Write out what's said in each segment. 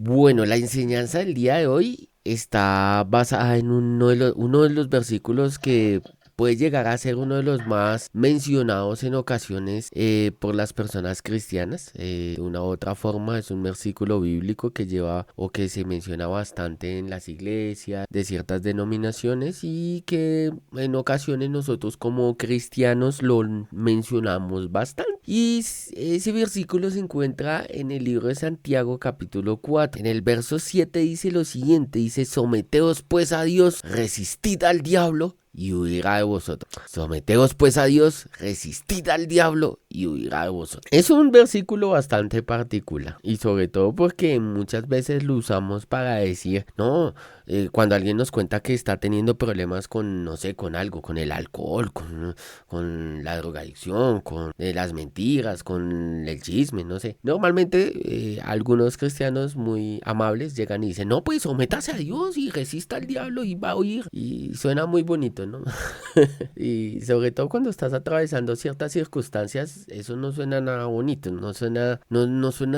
Bueno, la enseñanza del día de hoy está basada en uno de los versículos que puede llegar a ser uno de los más mencionados en ocasiones por las personas cristianas. De una u otra forma es un versículo bíblico que lleva o que se menciona bastante en las iglesias de ciertas denominaciones y que en ocasiones nosotros como cristianos lo mencionamos bastante. Y ese versículo se encuentra en el libro de Santiago capítulo 4. En el verso 7 dice lo siguiente, dice, someteos pues a Dios, resistid al diablo y huirá de vosotros. Someteos pues a Dios, resistid al diablo y huirá de vosotros. Es un versículo bastante particular y sobre todo porque muchas veces lo usamos para decir, no, cuando alguien nos cuenta que está teniendo problemas con, no sé, con algo, con el alcohol, con la drogadicción, con las mentiras, con el chisme, no sé. Normalmente algunos cristianos muy amables llegan y dicen, no, pues sométase a Dios y resista al diablo y va a oír. Y suena muy bonito, ¿no? Y sobre todo cuando estás atravesando ciertas circunstancias, eso no suena nada bonito, no suena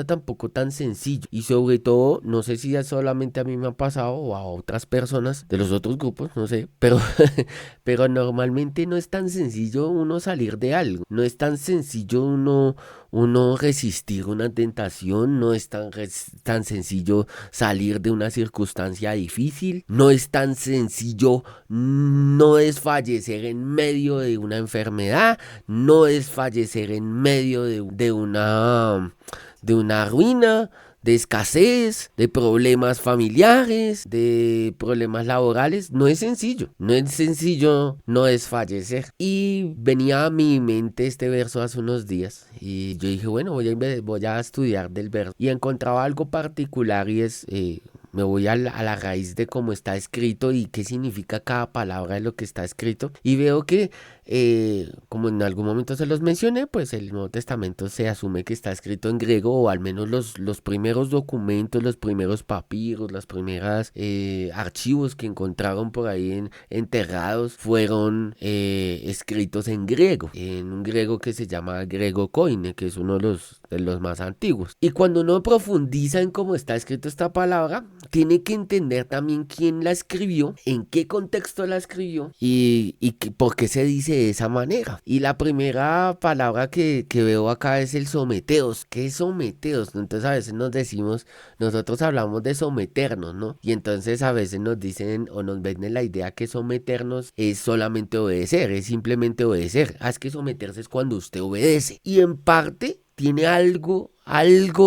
tampoco tan sencillo. Y sobre todo, no sé si ya solamente a mí me ha pasado o a otras personas de los otros grupos, no sé, pero, pero normalmente no es tan sencillo uno salir de algo, no es tan sencillo uno resistir una tentación, no es tan sencillo salir de una circunstancia difícil, no es tan sencillo, no es fallecer en medio de una enfermedad, no es fallecer en medio de una ruina, de escasez, de problemas familiares, de problemas laborales. No es sencillo, no es fallecer. Y venía a mi mente este verso hace unos días y yo dije, bueno, voy a estudiar del verso. Y encontraba algo particular y me voy a la raíz de cómo está escrito y qué significa cada palabra de lo que está escrito. Y veo que, como en algún momento se los mencioné, pues el Nuevo Testamento se asume que está escrito en griego, o al menos los primeros documentos, los primeros papiros, las primeras archivos que encontraron por ahí enterrados fueron escritos en un griego que se llama griego koine, que es uno de los más antiguos. Y cuando uno profundiza en cómo está escrito esta palabra, tiene que entender también quién la escribió, en qué contexto la escribió y por qué se dice de esa manera. Y la primera palabra que veo acá es el someteos. ¿Qué es someteos? Entonces a veces nosotros hablamos de someternos, ¿no? Y entonces a veces nos dicen o nos venden la idea que someternos es solamente obedecer, es simplemente obedecer. Es que someterse es cuando usted obedece. Y en parte tiene algo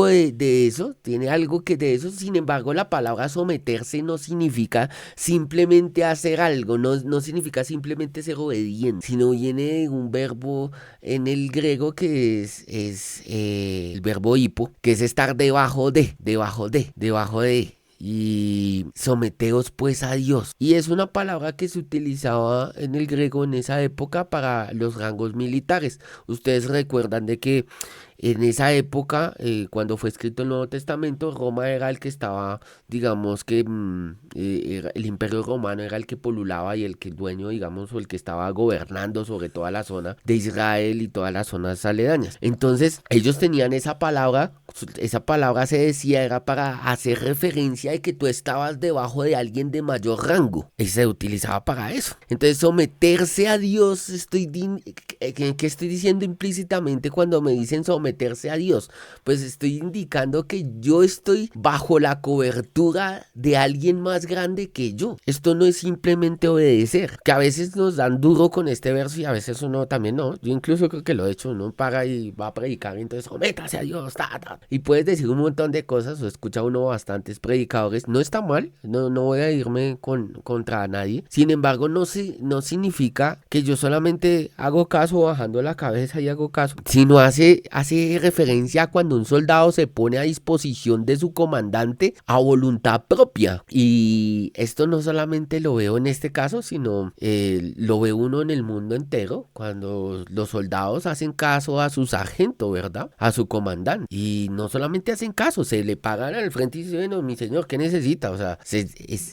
de eso, tiene algo que de eso. Sin embargo, la palabra someterse no significa simplemente hacer algo, no significa simplemente ser obediente, sino viene de un verbo en el griego que es el verbo hipo, que es estar debajo de. Y someteos pues a Dios. Y es una palabra que se utilizaba en el griego en esa época para los rangos militares. Ustedes recuerdan de que en esa época, cuando fue escrito el Nuevo Testamento, Roma era el que estaba, digamos que el Imperio Romano era el que polulaba y el dueño, digamos, o el que estaba gobernando sobre toda la zona de Israel y todas las zonas aledañas. Entonces, ellos tenían esa palabra se decía era para hacer referencia de que tú estabas debajo de alguien de mayor rango. Y se utilizaba para eso. Entonces, someterse a Dios, ¿qué estoy diciendo implícitamente cuando me dicen someterse a Dios? Pues estoy indicando que yo estoy bajo la cobertura de alguien más grande que yo. Esto no es simplemente obedecer, que a veces nos dan duro con este verso y a veces uno también no. Yo incluso creo que lo he hecho, uno paga y va a predicar, entonces sométase a Dios, y puedes decir un montón de cosas, o escucha uno bastantes predicadores, no está mal, no voy a irme contra nadie. Sin embargo, no significa que yo solamente hago caso bajando la cabeza y hago caso, sino hace referencia a cuando un soldado se pone a disposición de su comandante a voluntad propia. Y esto no solamente lo veo en este caso, sino lo ve uno en el mundo entero, cuando los soldados hacen caso a su sargento, ¿verdad? A su comandante. Y no solamente hacen caso, se le pagan al frente y dicen, bueno, mi señor, ¿qué necesita? O sea, se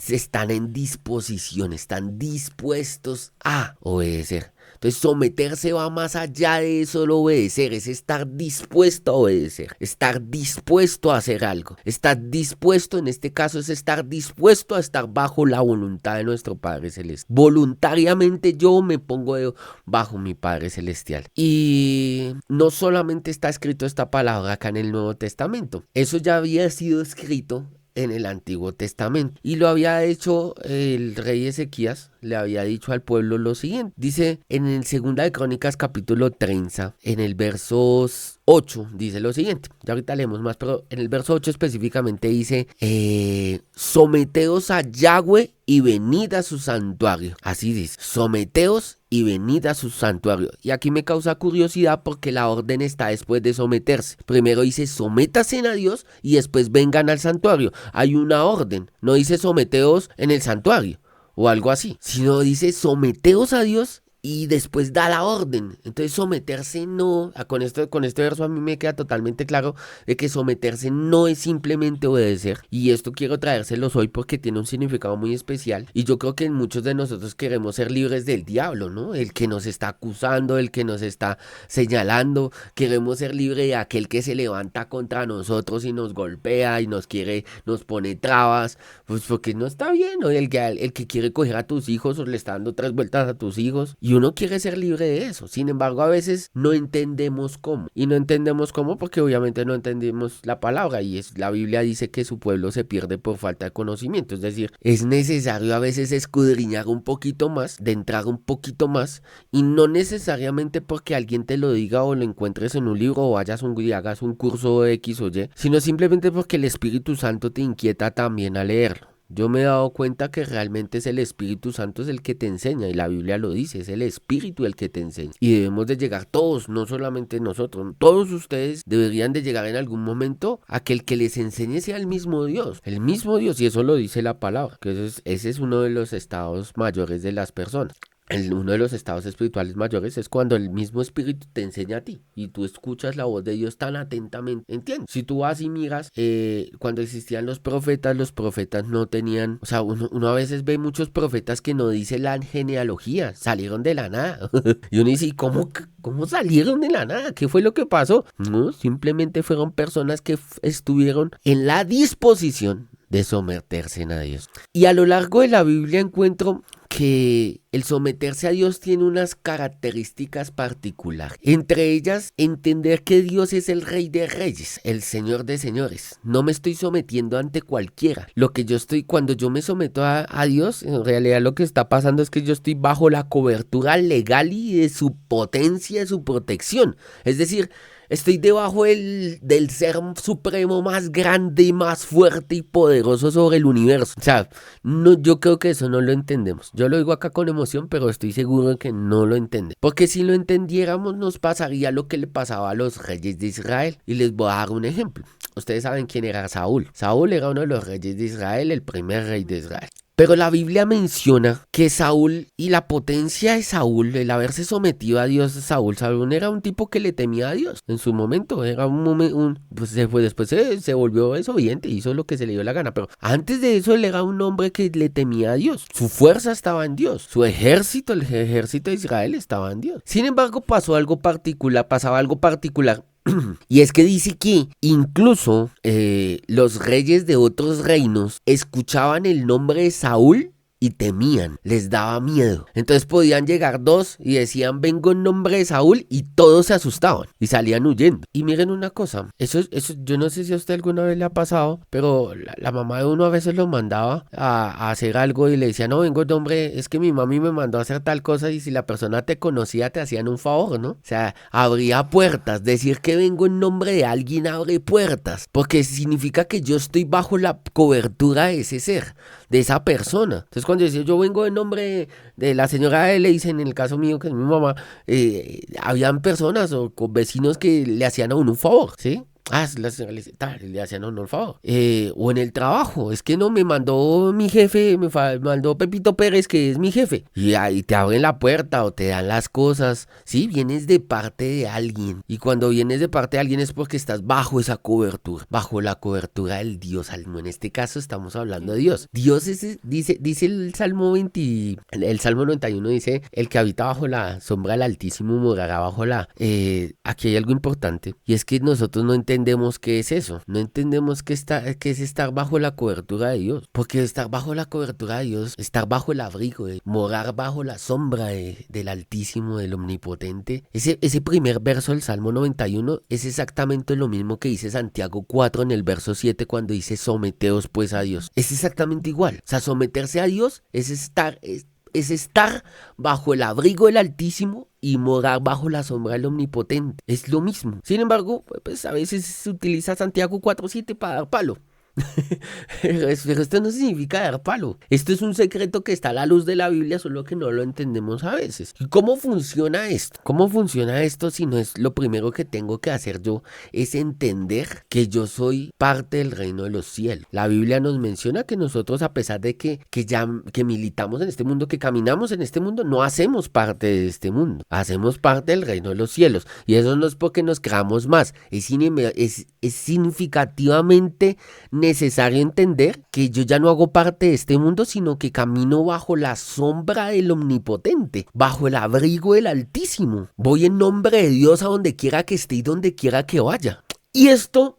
están en disposición, están dispuestos a obedecer. Entonces someterse va más allá de solo obedecer, es estar dispuesto a obedecer, estar dispuesto a hacer algo, estar dispuesto, en este caso es estar dispuesto a estar bajo la voluntad de nuestro Padre Celestial. Voluntariamente yo me pongo bajo mi Padre Celestial. Y no solamente está escrito esta palabra acá en el Nuevo Testamento, eso ya había sido escrito en el Antiguo Testamento y lo había hecho el rey Ezequías. Le había dicho al pueblo lo siguiente, dice en el 2 de Crónicas capítulo 30, en el verso 8, dice lo siguiente, ya ahorita leemos más, pero en el verso 8 específicamente dice, someteos a Yahweh y venid a su santuario, así dice, someteos y venid a su santuario. Y aquí me causa curiosidad porque la orden está después de someterse. Primero dice sométasen a Dios y después vengan al santuario. Hay una orden, no dice someteos en el santuario o algo así, sino dice someteos a Dios y después da la orden. Entonces someterse no, con este verso a mí me queda totalmente claro de que someterse no es simplemente obedecer, y esto quiero traérselos hoy porque tiene un significado muy especial, y yo creo que muchos de nosotros queremos ser libres del diablo, ¿no? El que nos está acusando, el que nos está señalando, queremos ser libres de aquel que se levanta contra nosotros y nos golpea y nos pone trabas, pues porque no está bien, ¿no? El que quiere coger a tus hijos o le está dando 3 vueltas a tus hijos, y uno quiere ser libre de eso. Sin embargo, a veces no entendemos cómo. Y no entendemos cómo porque obviamente no entendemos la palabra. Y la Biblia dice que su pueblo se pierde por falta de conocimiento. Es decir, es necesario a veces escudriñar un poquito más, de entrar un poquito más. Y no necesariamente porque alguien te lo diga o lo encuentres en un libro o hagas un curso X o Y, sino simplemente porque el Espíritu Santo te inquieta también a leerlo. Yo me he dado cuenta que realmente es el Espíritu Santo es el que te enseña, y la Biblia lo dice, es el Espíritu el que te enseña. Y debemos de llegar todos, no solamente nosotros, todos ustedes deberían de llegar en algún momento a que el que les enseñe sea el mismo Dios, y eso lo dice la palabra, que ese es uno de los estados mayores de las personas. Uno de los estados espirituales mayores es cuando el mismo Espíritu te enseña a ti y tú escuchas la voz de Dios tan atentamente. ¿Entiendes? Si tú vas y miras, cuando existían los profetas no tenían, o sea, uno a veces ve muchos profetas que no dicen la genealogía, salieron de la nada. Y uno dice, ¿y cómo salieron de la nada? ¿Qué fue lo que pasó? No, simplemente fueron personas que estuvieron en la disposición de someterse a Dios. Y a lo largo de la Biblia encuentro que el someterse a Dios tiene unas características particulares. Entre ellas, entender que Dios es el Rey de Reyes, el Señor de Señores. No me estoy sometiendo ante cualquiera. Cuando yo me someto a Dios, en realidad lo que está pasando es que yo estoy bajo la cobertura legal y de su potencia, de su protección. Es decir, estoy debajo del ser supremo más grande, más fuerte y poderoso sobre el universo. O sea, yo creo que eso no lo entendemos. Yo lo digo acá con emoción, pero estoy seguro de que no lo entendemos. Porque si lo entendiéramos, nos pasaría lo que le pasaba a los reyes de Israel. Y les voy a dar un ejemplo. Ustedes saben quién era Saúl. Saúl era uno de los reyes de Israel, el primer rey de Israel. Pero la Biblia menciona que Saúl y la potencia de Saúl, el haberse sometido a Dios, Saúl era un tipo que le temía a Dios. En su momento, era pues después se volvió desobediente, hizo lo que se le dio la gana. Pero antes de eso, él era un hombre que le temía a Dios. Su fuerza estaba en Dios. Su ejército, el ejército de Israel, estaba en Dios. Sin embargo, pasaba algo particular. Y es que dice que incluso los reyes de otros reinos escuchaban el nombre de Saúl y temían, les daba miedo. Entonces podían llegar 2 y decían vengo en nombre de Saúl y todos se asustaban y salían huyendo. Y miren una cosa, eso yo no sé si a usted alguna vez le ha pasado, pero la mamá de uno a veces lo mandaba a hacer algo y le decía, no, vengo en nombre, es que mi mami me mandó a hacer tal cosa, y si la persona te conocía te hacían un favor, ¿no? O sea, abría puertas, decir que vengo en nombre de alguien abre puertas, porque significa que yo estoy bajo la cobertura de ese ser, de esa persona. Entonces cuando decía yo vengo en nombre de la señora L, dicen en el caso mío que es mi mamá, habían personas o con vecinos que le hacían a uno un favor, ¿sí? La señora le dice, le hacían honor, por favor. O en el trabajo, es que no me mandó mi jefe, mandó Pepito Pérez, que es mi jefe. Y ahí te abren la puerta o te dan las cosas. Sí, vienes de parte de alguien. Y cuando vienes de parte de alguien es porque estás bajo esa cobertura, bajo la cobertura del Dios Almo. En este caso estamos hablando de Dios. Dios dice el Salmo 20, el Salmo 91 dice, el que habita bajo la sombra del Altísimo morará bajo la... aquí hay algo importante, y es que nosotros no entendemos qué es eso, no entendemos qué es estar bajo la cobertura de Dios, porque estar bajo la cobertura de Dios, estar bajo el abrigo, morar bajo la sombra del Altísimo, del Omnipotente, ese primer verso del Salmo 91 es exactamente lo mismo que dice Santiago 4 en el verso 7 cuando dice someteos pues a Dios, es exactamente igual, o sea, someterse a Dios es estar bajo el abrigo del Altísimo y morar bajo la sombra del Omnipotente. Es lo mismo. Sin embargo, pues a veces se utiliza Santiago 4:7 para dar palo. Pero esto no significa dar palo. Esto es un secreto que está a la luz de la Biblia, solo que no lo entendemos a veces. ¿Y cómo funciona esto? ¿Cómo funciona esto si no es lo primero que tengo que hacer yo? Es entender que yo soy parte del reino de los cielos. La Biblia nos menciona que nosotros, a pesar de que militamos en este mundo, que caminamos en este mundo, no hacemos parte de este mundo. Hacemos parte del reino de los cielos. Y eso no es porque nos creamos más. Es significativamente necesario entender que yo ya no hago parte de este mundo, sino que camino bajo la sombra del Omnipotente, bajo el abrigo del Altísimo. Voy en nombre de Dios a donde quiera que esté y donde quiera que vaya. Y esto,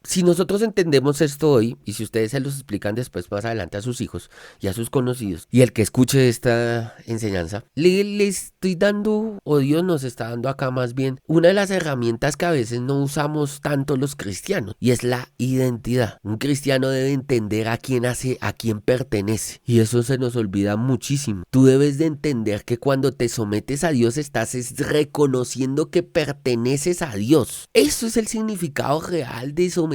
si nosotros entendemos esto hoy, y si ustedes se los explican después más adelante a sus hijos y a sus conocidos, y el que escuche esta enseñanza, le estoy dando, o Dios nos está dando acá más bien, una de las herramientas que a veces no usamos tanto los cristianos, y es la identidad. Un cristiano debe entender a quién pertenece, y eso se nos olvida muchísimo. Tú debes de entender que cuando te sometes a Dios estás reconociendo que perteneces a Dios. Eso es el significado real de someterse.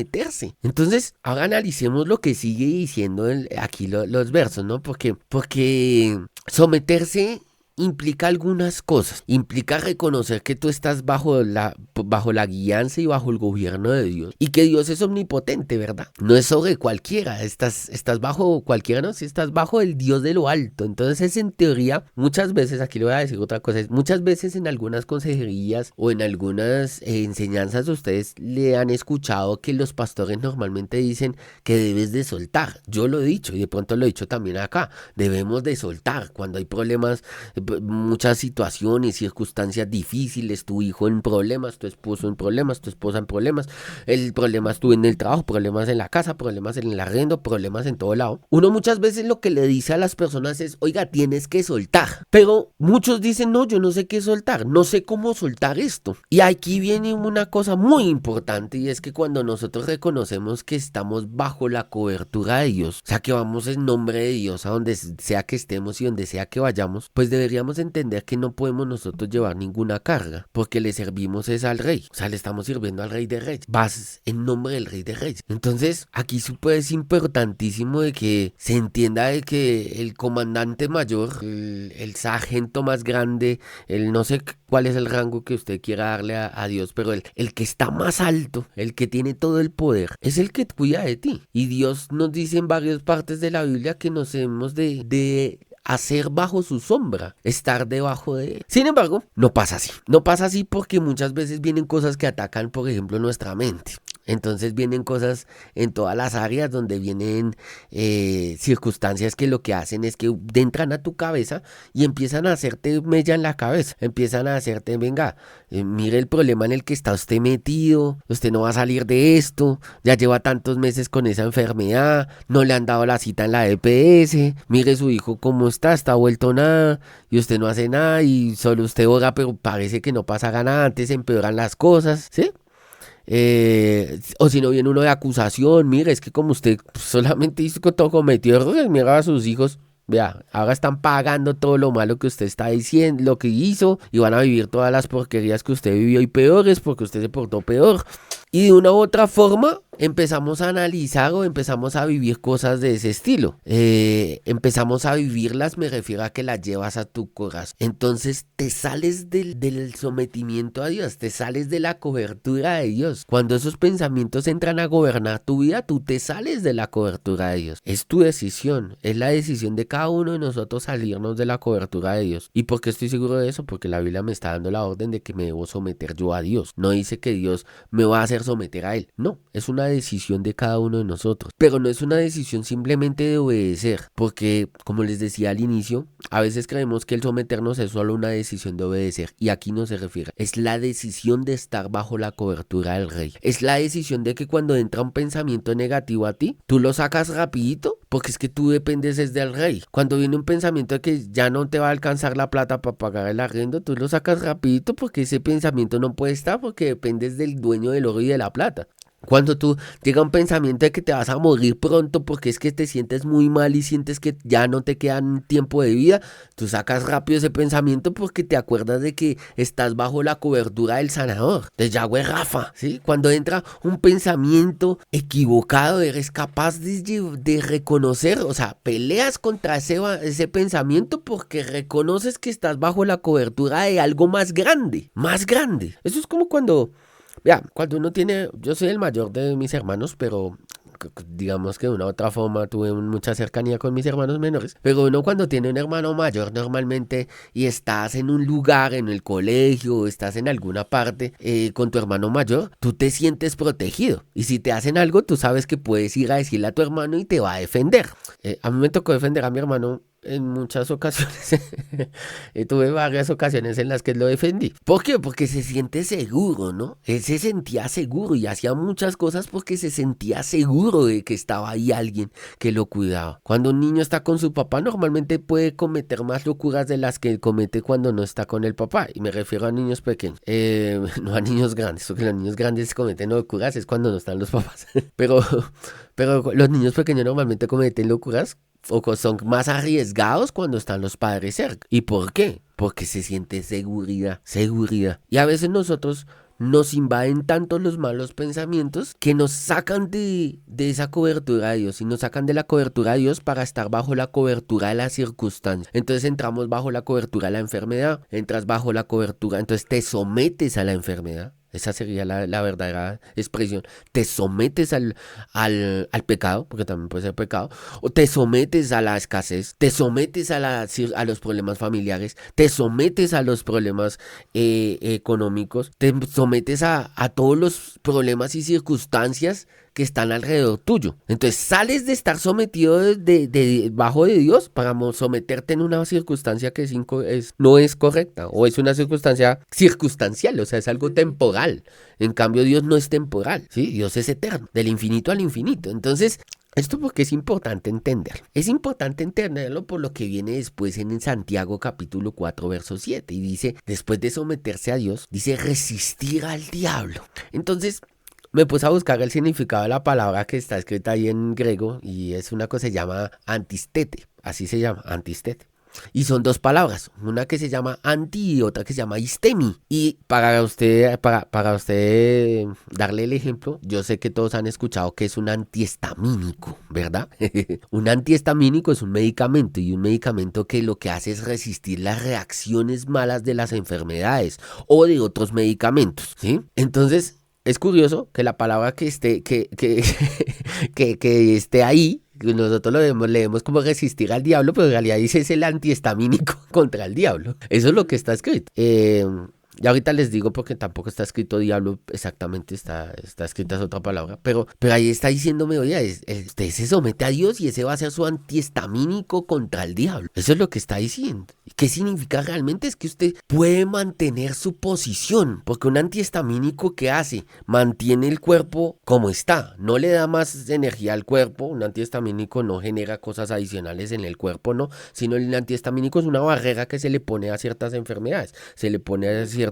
Entonces, ahora analicemos lo que sigue diciendo aquí los versos, ¿no? Porque someterse implica algunas cosas. Implica reconocer que tú estás bajo la guianza y bajo el gobierno de Dios. Y que Dios es omnipotente, ¿verdad? No es sobre cualquiera. Estás bajo cualquiera, ¿no? Si estás bajo el Dios de lo alto. Entonces, en teoría, muchas veces, aquí le voy a decir otra cosa, muchas veces en algunas consejerías o en algunas enseñanzas ustedes le han escuchado que los pastores normalmente dicen que debes de soltar. Yo lo he dicho y de pronto lo he dicho también acá. Debemos de soltar cuando hay problemas, muchas situaciones, circunstancias difíciles, tu hijo en problemas, tu esposo en problemas, tu esposa en problemas, el problema estuvo en el trabajo, problemas en la casa, problemas en el arrendo, problemas en todo lado. Uno muchas veces lo que le dice a las personas es, oiga, tienes que soltar, pero muchos dicen, no, yo no sé qué soltar, no sé cómo soltar esto. Y aquí viene una cosa muy importante, y es que cuando nosotros reconocemos que estamos bajo la cobertura de Dios, o sea, que vamos en nombre de Dios a donde sea que estemos y donde sea que vayamos, pues deberíamos entender que no podemos nosotros llevar ninguna carga, porque le servimos es al rey, o sea, le estamos sirviendo al rey de reyes, vas en nombre del rey de reyes. Entonces, aquí es importantísimo de que se entienda de que el comandante mayor, el sargento más grande, no sé cuál es el rango que usted quiera darle a Dios, pero el que está más alto, el que tiene todo el poder, es el que cuida de ti. Y Dios nos dice en varias partes de la Biblia que nos debemos de hacer bajo su sombra, estar debajo de él. Sin embargo, no pasa así porque muchas veces vienen cosas que atacan, por ejemplo, nuestra mente. Entonces vienen cosas en todas las áreas donde vienen circunstancias que lo que hacen es que entran a tu cabeza y empiezan a hacerte mella en la cabeza. Empiezan a hacerte, venga, mire el problema en el que está usted metido, usted no va a salir de esto, ya lleva tantos meses con esa enfermedad, no le han dado la cita en la EPS, mire su hijo cómo está vuelto nada y usted no hace nada y solo usted ora, pero parece que no pasa nada, antes empeoran las cosas, ¿sí? O si no viene uno de acusación, mire, es que como usted solamente hizo que todo cometió errores, mira a sus hijos, vea, ahora están pagando todo lo malo que usted está diciendo, lo que hizo, y van a vivir todas las porquerías que usted vivió y peores porque usted se portó peor. Y de una u otra forma empezamos a analizar o empezamos a vivir cosas de ese estilo. Empezamos a vivirlas, me refiero a que las llevas a tu corazón. Entonces te sales del sometimiento a Dios, te sales de la cobertura de Dios. Cuando esos pensamientos entran a gobernar tu vida, tú te sales de la cobertura de Dios. Es tu decisión, es la decisión de cada uno de nosotros salirnos de la cobertura de Dios. ¿Y por qué estoy seguro de eso? Porque la Biblia me está dando la orden de que me debo someter yo a Dios. No dice que Dios me va a hacer someter a Él. No, es una decisión de cada uno de nosotros. Pero no es una decisión simplemente de obedecer, porque como les decía al inicio, a veces creemos que el someternos es solo una decisión de obedecer, y aquí no se refiere. Es la decisión de estar bajo la cobertura del Rey. Es la decisión de que cuando entra un pensamiento negativo a ti, tú lo sacas rapidito, porque es que tú dependes es del Rey. Cuando viene un pensamiento de que ya no te va a alcanzar la plata para pagar el arriendo, tú lo sacas rapidito, porque ese pensamiento no puede estar, porque dependes del dueño del oro y de la plata. Cuando tú llega un pensamiento de que te vas a morir pronto porque es que te sientes muy mal y sientes que ya no te quedan tiempo de vida, tú sacas rápido ese pensamiento porque te acuerdas de que estás bajo la cobertura del sanador, de Yahweh Rafa, ¿sí? Cuando entra un pensamiento equivocado, eres capaz de reconocer, o sea, peleas contra ese pensamiento porque reconoces que estás bajo la cobertura de algo más grande, más grande. Eso es como cuando uno tiene, yo soy el mayor de mis hermanos, pero digamos que de una u otra forma tuve mucha cercanía con mis hermanos menores, pero uno cuando tiene un hermano mayor normalmente y estás en un lugar, en el colegio, o estás en alguna parte con tu hermano mayor, tú te sientes protegido, y si te hacen algo, tú sabes que puedes ir a decirle a tu hermano y te va a defender. A mí me tocó defender a mi hermano en muchas ocasiones. Tuve varias ocasiones en las que lo defendí. ¿Por qué? Porque se siente seguro, ¿no? Él se sentía seguro y hacía muchas cosas porque se sentía seguro de que estaba ahí alguien que lo cuidaba. Cuando un niño está con su papá, normalmente puede cometer más locuras de las que comete cuando no está con el papá. Y me refiero a niños pequeños, no a niños grandes, porque los niños grandes cometen locuras es cuando no están los papás. Pero los niños pequeños normalmente cometen locuras o son más arriesgados cuando están los padres cerca. ¿Y por qué? Porque se siente seguridad. Y a veces nosotros nos invaden tanto los malos pensamientos que nos sacan de esa cobertura de Dios, y nos sacan de la cobertura de Dios para estar bajo la cobertura de las circunstancias. Entonces entramos bajo la cobertura de la enfermedad, entras bajo la cobertura, entonces te sometes a la enfermedad. Esa sería la verdadera expresión. Te sometes al pecado, porque también puede ser pecado, o te sometes a la escasez, te sometes a los problemas familiares, te sometes a los problemas económicos, te sometes a todos los problemas y circunstancias que están alrededor tuyo. Entonces sales de estar sometido bajo de Dios para someterte en una circunstancia que no es correcta, o es una circunstancia circunstancial, o sea, es algo temporal. En cambio, Dios no es temporal, ¿sí? Dios es eterno, del infinito al infinito. Entonces, esto porque es importante entenderlo. Es importante entenderlo por lo que viene después en Santiago capítulo 4, verso 7. Y dice, después de someterse a Dios, dice resistir al diablo. Entonces, me puse a buscar el significado de la palabra que está escrita ahí en griego, y es una cosa que se llama antistete, así se llama, antistete. Y son dos palabras, una que se llama anti y otra que se llama istemi. Y para usted darle el ejemplo, yo sé que todos han escuchado que es un antihistamínico, ¿verdad? Un antihistamínico es un medicamento, y un medicamento que lo que hace es resistir las reacciones malas de las enfermedades o de otros medicamentos, ¿sí? Entonces, es curioso que la palabra que esté ahí, nosotros leemos como resistir al diablo, pero en realidad dice es el antihistamínico contra el diablo. Eso es lo que está escrito. Y ahorita les digo porque tampoco está escrito diablo exactamente, está escrita es otra palabra, pero ahí está diciéndome, oye, usted se somete a Dios y ese va a ser su antihistamínico contra el diablo. Eso es lo que está diciendo. ¿Qué significa realmente? Es que usted puede mantener su posición, porque un antihistamínico, ¿qué hace? Mantiene el cuerpo como está, no le da más energía al cuerpo. Un antihistamínico no genera cosas adicionales en el cuerpo, no, sino el antihistamínico es una barrera que se le pone a ciertas enfermedades, se le pone a ciertos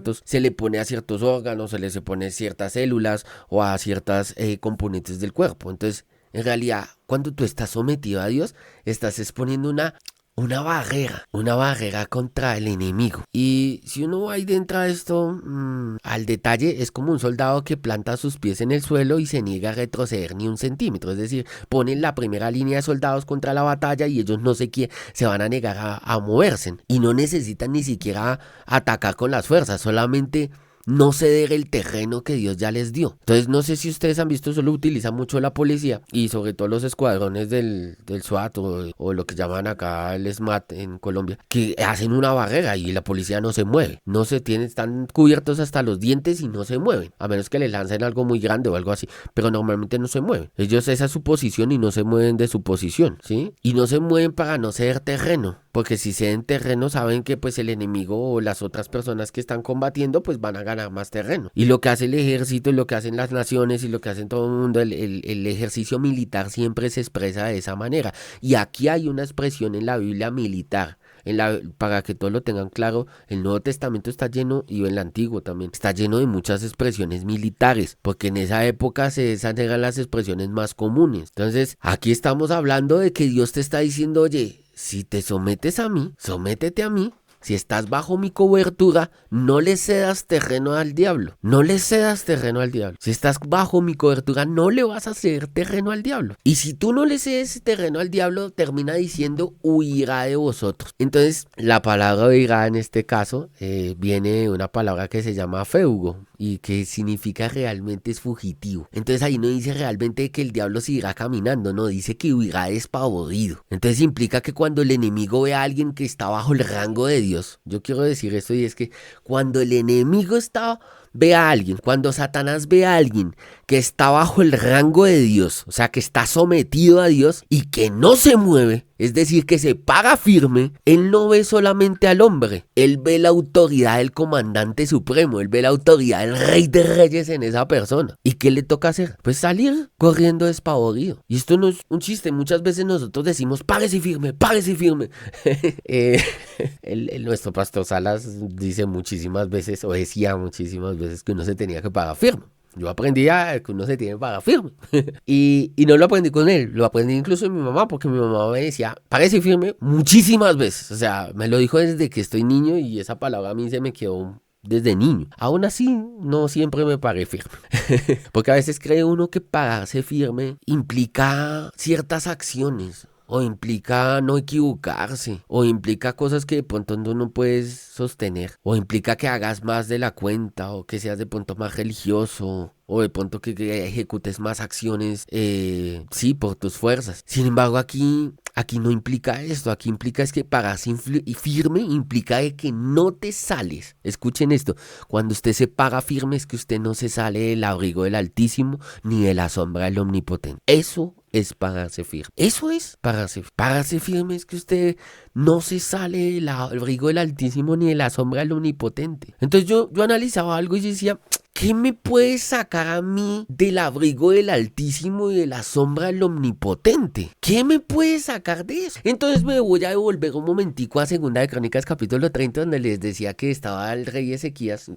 órganos, se le pone a ciertas células o a ciertas componentes del cuerpo. Entonces, en realidad, cuando tú estás sometido a Dios, estás exponiendo una una barrera contra el enemigo. Y si uno va ahí dentro de esto, al detalle, es como un soldado que planta sus pies en el suelo y se niega a retroceder ni un centímetro. Es decir, ponen la primera línea de soldados contra la batalla y ellos se van a negar a moverse. Y no necesitan ni siquiera atacar con las fuerzas, solamente no ceder el terreno que Dios ya les dio. Entonces no sé si ustedes han visto, eso lo utiliza mucho la policía y sobre todo los escuadrones del SWAT o lo que llaman acá el SMAT en Colombia, que hacen una barrera y la policía no se mueve, están cubiertos hasta los dientes y no se mueven, a menos que le lancen algo muy grande o algo así, pero normalmente no se mueven. Ellos, esa es su posición y no se mueven de su posición, ¿sí? Y no se mueven para no ceder terreno, porque si ceden terreno saben que pues el enemigo o las otras personas que están combatiendo pues van a ganar más terreno. Y lo que hace el ejército y lo que hacen las naciones y lo que hacen todo el mundo, el ejercicio militar siempre se expresa de esa manera. Y aquí hay una expresión en la Biblia militar. Para que todos lo tengan claro, el Nuevo Testamento está lleno, y el Antiguo también, está lleno de muchas expresiones militares, porque en esa época esas eran las expresiones más comunes. Entonces, aquí estamos hablando de que Dios te está diciendo, oye, si te sometes a mí, sométete a mí. Si estás bajo mi cobertura, no le cedas terreno al diablo. No le cedas terreno al diablo. Si estás bajo mi cobertura, no le vas a ceder terreno al diablo. Y si tú no le cedes terreno al diablo, termina diciendo, huirá de vosotros. Entonces, la palabra huirá en este caso viene de una palabra que se llama feugo y que significa realmente es fugitivo. Entonces ahí no dice realmente que el diablo seguirá caminando, no, dice que huirá despavorido. Entonces implica que cuando el enemigo ve a alguien que está bajo el rango de Dios, yo quiero decir esto, y es que cuando el enemigo ve a alguien, cuando Satanás ve a alguien que está bajo el rango de Dios, o sea, que está sometido a Dios y que no se mueve, es decir, que se para firme, él no ve solamente al hombre, él ve la autoridad del comandante supremo, él ve la autoridad del rey de reyes en esa persona. ¿Y qué le toca hacer? Pues salir corriendo despavorido. Y esto no es un chiste, muchas veces nosotros decimos, párese firme, párese firme. Nuestro pastor Salas dice muchísimas veces, o decía muchísimas veces, que uno se tenía que parar firme. Yo aprendí que uno se tiene que parar firme. y no lo aprendí con él, lo aprendí incluso en mi mamá, porque mi mamá me decía, párese firme muchísimas veces. O sea, me lo dijo desde que estoy niño y esa palabra a mí se me quedó desde niño. Aún así, no siempre me paré firme. Porque a veces cree uno que pararse firme implica ciertas acciones, o implica no equivocarse, o implica cosas que de pronto no puedes sostener, o implica que hagas más de la cuenta, o que seas de pronto más religioso, o de pronto que ejecutes más acciones, sí, por tus fuerzas. Sin embargo, aquí no implica esto, aquí implica es que pararse firme implica de que no te sales. Escuchen esto, cuando usted se para firme es que usted no se sale del abrigo del Altísimo ni de la sombra del Omnipotente. Eso es pararse firme. Eso es pararse firme. Pararse firme es que usted no se sale del abrigo del Altísimo ni de la sombra del Omnipotente. Entonces yo analizaba algo y decía, ¿qué me puede sacar a mí del abrigo del Altísimo y de la sombra del Omnipotente? ¿Qué me puede sacar de eso? Entonces me voy a devolver un momentico a Segunda de Crónicas capítulo 30, donde les decía que estaba el rey Ezequías.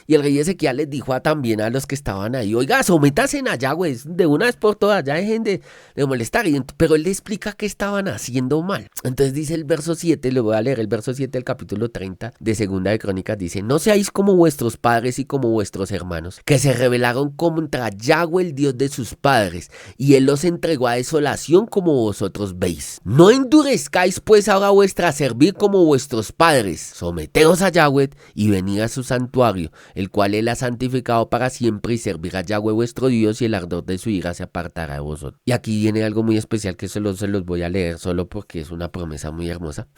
Y el rey Ezequías les dijo también a los que estaban ahí, oiga, sométanse allá, güey, de una vez por todas, ya dejen de molestar. Pero él le explica qué estaban haciendo mal. Entonces dice el verso 7, le voy a leer el verso 7 del capítulo 30 de Segunda de Crónicas, dice, no seáis como vuestros padres y como vuestros hermanos, que se rebelaron contra Yahweh, el Dios de sus padres, y él los entregó a desolación como vosotros veis. No endurezcáis pues ahora vuestra servir como vuestros padres, someteos a Yahweh y venid a su santuario, el cual él ha santificado para siempre, y servirá a Yahweh vuestro Dios, y el ardor de su ira se apartará de vosotros. Y aquí viene algo muy especial que solo se los voy a leer solo porque es una promesa muy hermosa.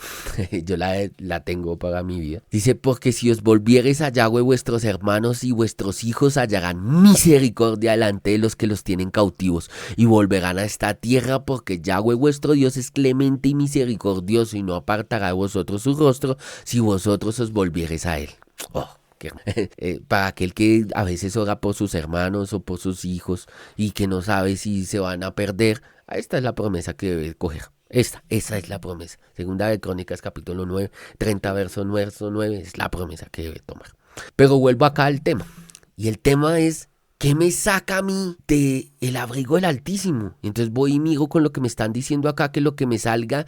Yo la tengo para mi vida. Dice, porque si os volviereis a Yahweh vuestros hermanos y vuestros hijos hallarán misericordia delante de los que los tienen cautivos, y volverán a esta tierra, porque Yahweh vuestro Dios es clemente y misericordioso, y no apartará de vosotros su rostro si vosotros os volviereis a él. Oh. Para aquel que a veces ora por sus hermanos o por sus hijos y que no sabe si se van a perder, esta es la promesa que debe coger. Esa es la promesa. Segunda de Crónicas capítulo 9, 30 verso 9 es la promesa que debe tomar. Pero vuelvo acá al tema. Y el tema es ¿Qué me saca a mí de el abrigo del Altísimo? Y entonces voy y miro con lo que me están diciendo acá, que lo que me saca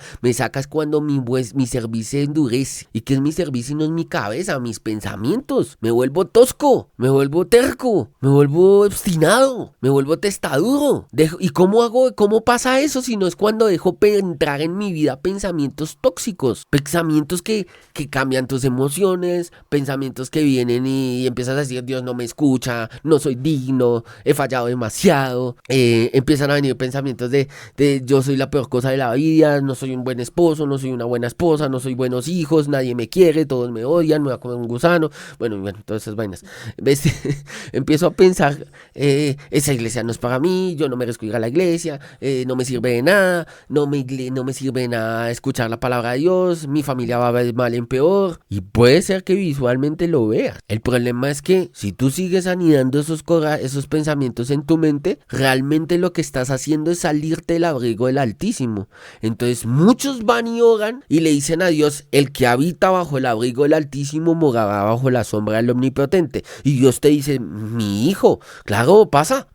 es cuando mi cerviz se endurece. ¿Y qué es mi cerviz si no es mi cabeza, mis pensamientos? Me vuelvo tosco, me vuelvo terco, me vuelvo obstinado, me vuelvo testaduro. ¿Y cómo pasa eso si no es cuando dejo entrar en mi vida pensamientos tóxicos? Pensamientos que cambian tus emociones, pensamientos que vienen y empiezas a decir, Dios no me escucha, no soy digno, he fallado demasiado. Empiezan a venir pensamientos de yo soy la peor cosa de la vida, no soy un buen esposo, no soy una buena esposa, no soy buenos hijos, nadie me quiere, todos me odian, me va a comer un gusano. Bueno, todas esas vainas. ¿Ves? Empiezo a pensar, esa iglesia no es para mí, yo no merezco ir a la iglesia, no me sirve de nada, no me sirve de nada escuchar la palabra de Dios, mi familia va de mal en peor. Y puede ser que visualmente lo veas. El problema es que si tú sigues anidando esos pensamientos en tu mente, realmente lo que estás haciendo es salirte del abrigo del Altísimo. Entonces muchos van y oran y le dicen a Dios, el que habita bajo el abrigo del Altísimo morará bajo la sombra del Omnipotente. Y Dios te dice, mi hijo, claro, pasa,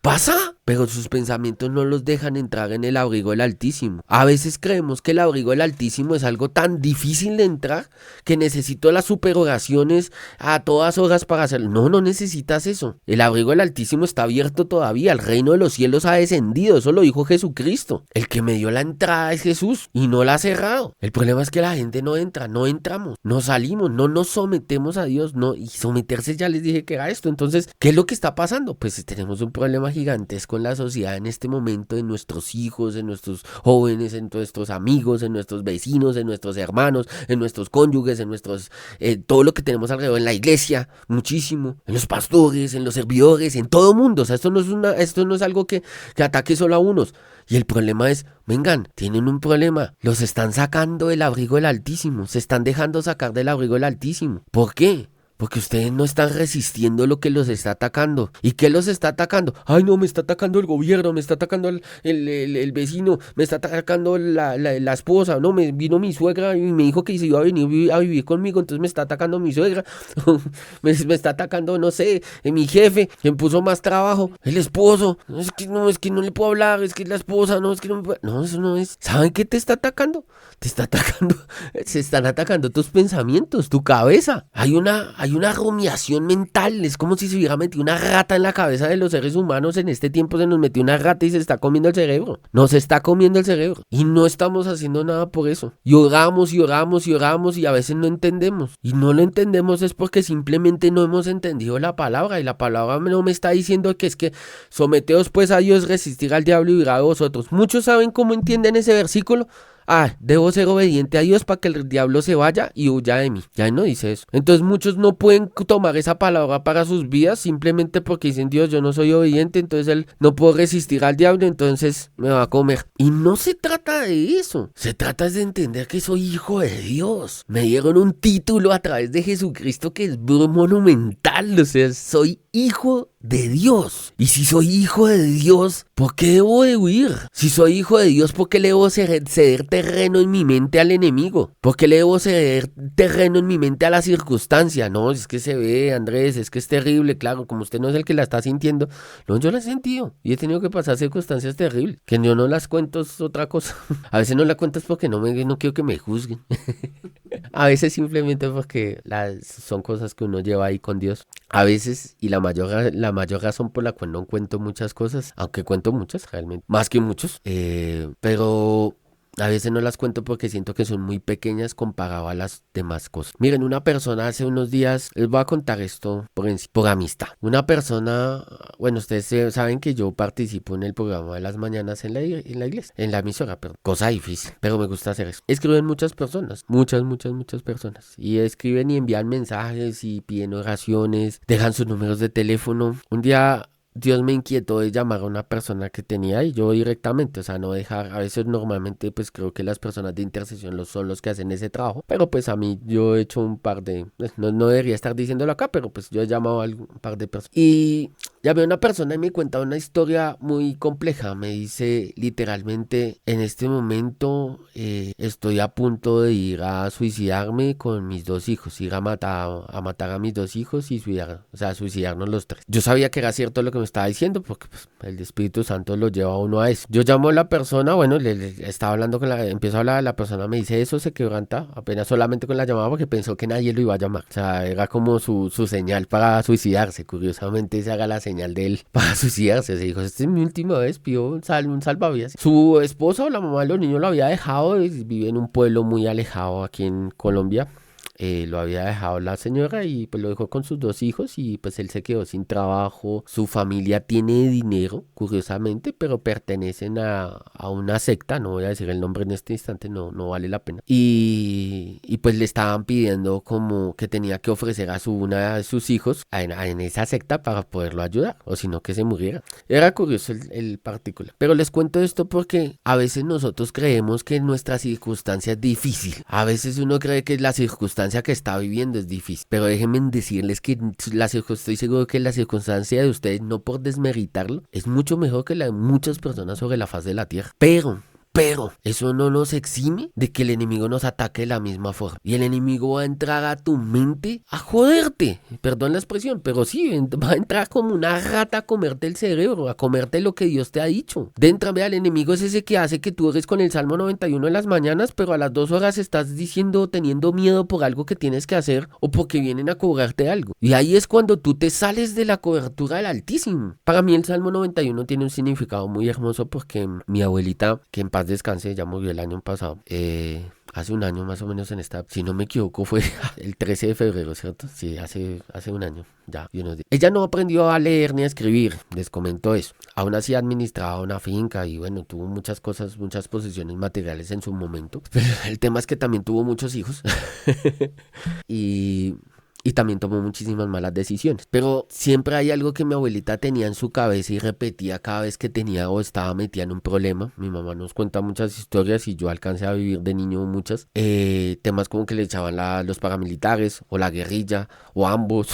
pero sus pensamientos no los dejan entrar en el abrigo del Altísimo. A veces creemos que el abrigo del Altísimo es algo tan difícil de entrar que necesito las superoraciones a todas horas para hacerlo. No necesitas eso. El abrigo del Altísimo está abierto todavía. El reino de los cielos ha descendido. Eso lo dijo Jesucristo. El que me dio la entrada es Jesús y no la ha cerrado. El problema es que la gente no entra, no entramos, no salimos, no nos sometemos a Dios. No, y someterse ya les dije que era esto. Entonces, ¿qué es lo que está pasando? Pues tenemos un problema gigantesco en la sociedad en este momento, en nuestros hijos, en nuestros jóvenes, en nuestros amigos, en nuestros vecinos, en nuestros hermanos, en nuestros cónyuges, en nuestros todo lo que tenemos alrededor, en la iglesia, muchísimo, en los pastores, en los servidores, en todo mundo. O sea, esto no es algo que ataque solo a unos. Y el problema es, vengan, tienen un problema, los están sacando del abrigo del Altísimo, se están dejando sacar del abrigo del Altísimo. ¿Por qué? Porque ustedes no están resistiendo lo que los está atacando. ¿Y qué los está atacando? Ay, no, me está atacando el gobierno, me está atacando el vecino, me está atacando la esposa. No, me vino mi suegra y me dijo que se iba a venir a vivir conmigo, entonces me está atacando mi suegra. me está atacando, no sé, mi jefe, que me puso más trabajo. El esposo, es que no le puedo hablar, es que la esposa, no, es que no me puedo... No, eso no es. ¿Saben qué te está atacando? Te está atacando, se están atacando tus pensamientos, tu cabeza. Hay una rumiación mental, es como si se hubiera metido una rata en la cabeza de los seres humanos. En este tiempo se nos metió una rata y se está comiendo el cerebro. Nos está comiendo el cerebro. Y no estamos haciendo nada por eso. Y oramos y oramos y oramos y a veces no entendemos. Y no lo entendemos es porque simplemente no hemos entendido la palabra. Y la palabra no me está diciendo que es que someteos pues a Dios, resistir al diablo y huirá de vosotros. Muchos saben cómo entienden ese versículo. Debo ser obediente a Dios para que el diablo se vaya y huya de mí. Ya no dice eso. Entonces muchos no pueden tomar esa palabra para sus vidas simplemente porque dicen, Dios, yo no soy obediente, entonces él no puedo resistir al diablo, entonces me va a comer. Y no se trata de eso. Se trata de entender que soy hijo de Dios. Me dieron un título a través de Jesucristo que es monumental. O sea, soy hijo de Dios. Y si soy hijo de Dios, ¿por qué debo de huir? Si soy hijo de Dios, ¿por qué le debo ceder terreno en mi mente al enemigo? ¿Por qué le debo ceder terreno en mi mente a la circunstancia? No, es que se ve, Andrés, es que es terrible, claro, como usted no es el que la está sintiendo. No, yo la he sentido y he tenido que pasar circunstancias terribles. Que yo no las cuento es otra cosa. A veces no las cuento porque no quiero que me juzguen. A veces simplemente porque son cosas que uno lleva ahí con Dios. A veces, y la mayor razón por la cual no cuento muchas cosas, aunque cuento muchas realmente, más que muchos, pero a veces no las cuento porque siento que son muy pequeñas comparado a las demás cosas. Miren, una persona hace unos días, les voy a contar esto por amistad. Una persona, bueno, ustedes saben que yo participo en el programa de las mañanas en la iglesia, en la emisora, perdón. Cosa difícil, pero me gusta hacer eso. Escriben muchas personas, muchas personas. Y escriben y envían mensajes y piden oraciones, dejan sus números de teléfono. Un día Dios me inquietó de llamar a una persona que tenía y yo directamente, o sea, no dejar, a veces normalmente pues creo que las personas de intercesión son los que hacen ese trabajo, pero pues a mí yo he hecho un par de, no debería estar diciéndolo acá, pero pues yo he llamado a un par de personas y llamé a una persona y me cuenta una historia muy compleja. Me dice literalmente, en este momento estoy a punto de ir a suicidarme con mis dos hijos, ir a matar a mis dos hijos y suicidarnos los tres. Yo sabía que era cierto lo que me estaba diciendo, porque pues, el Espíritu Santo lo lleva a uno a eso. Yo llamo a la persona, bueno, le estaba hablando empiezo a hablar, la persona me dice eso, se quebranta, apenas solamente con la llamada porque pensó que nadie lo iba a llamar. O sea, era como su señal para suicidarse. Curiosamente se haga la señal de él para suicidarse. Se dijo, esta es mi última vez, pidió un salvavidas. Su esposa o la mamá de los niños lo había dejado, vive en un pueblo muy alejado aquí en Colombia. Lo había dejado la señora y pues lo dejó con sus 2 hijos y pues él se quedó sin trabajo. Su familia tiene dinero, curiosamente, pero pertenecen a una secta, no voy a decir el nombre en este instante, no vale la pena. Y pues le estaban pidiendo como que tenía que ofrecer a una de sus hijos en esa secta para poderlo ayudar, o si no que se muriera. Era curioso el particular. Pero les cuento esto porque a veces nosotros creemos que nuestra circunstancia es difícil. A veces uno cree que la circunstancia que está viviendo es difícil, pero déjenme decirles que estoy seguro que la circunstancia de ustedes, no por desmeritarlo, es mucho mejor que la de muchas personas sobre la faz de la tierra. Pero eso no nos exime de que el enemigo nos ataque de la misma forma. Y el enemigo va a entrar a tu mente a joderte. Perdón la expresión, pero sí, va a entrar como una rata a comerte el cerebro, a comerte lo que Dios te ha dicho. De entrada, vea, el enemigo es ese que hace que tú ores con el Salmo 91 en las mañanas, pero a las 2 horas estás diciendo, teniendo miedo por algo que tienes que hacer o porque vienen a cobrarte algo. Y ahí es cuando tú te sales de la cobertura del Altísimo. Para mí el Salmo 91 tiene un significado muy hermoso porque mi abuelita, que en paz descanse, ya murió el año pasado, hace un año más o menos si no me equivoco fue el 13 de febrero, ¿cierto? Sí, hace un año, ya, y unos días. Ella no aprendió a leer ni a escribir, les comento eso. Aún así administraba una finca y bueno, tuvo muchas cosas, muchas posesiones materiales en su momento. Pero el tema es que también tuvo muchos hijos. Y también tomó muchísimas malas decisiones. Pero siempre hay algo que mi abuelita tenía en su cabeza y repetía cada vez que tenía o estaba metida en un problema. Mi mamá nos cuenta muchas historias y yo alcancé a vivir de niño muchas. Temas como que le echaban los paramilitares o la guerrilla o ambos.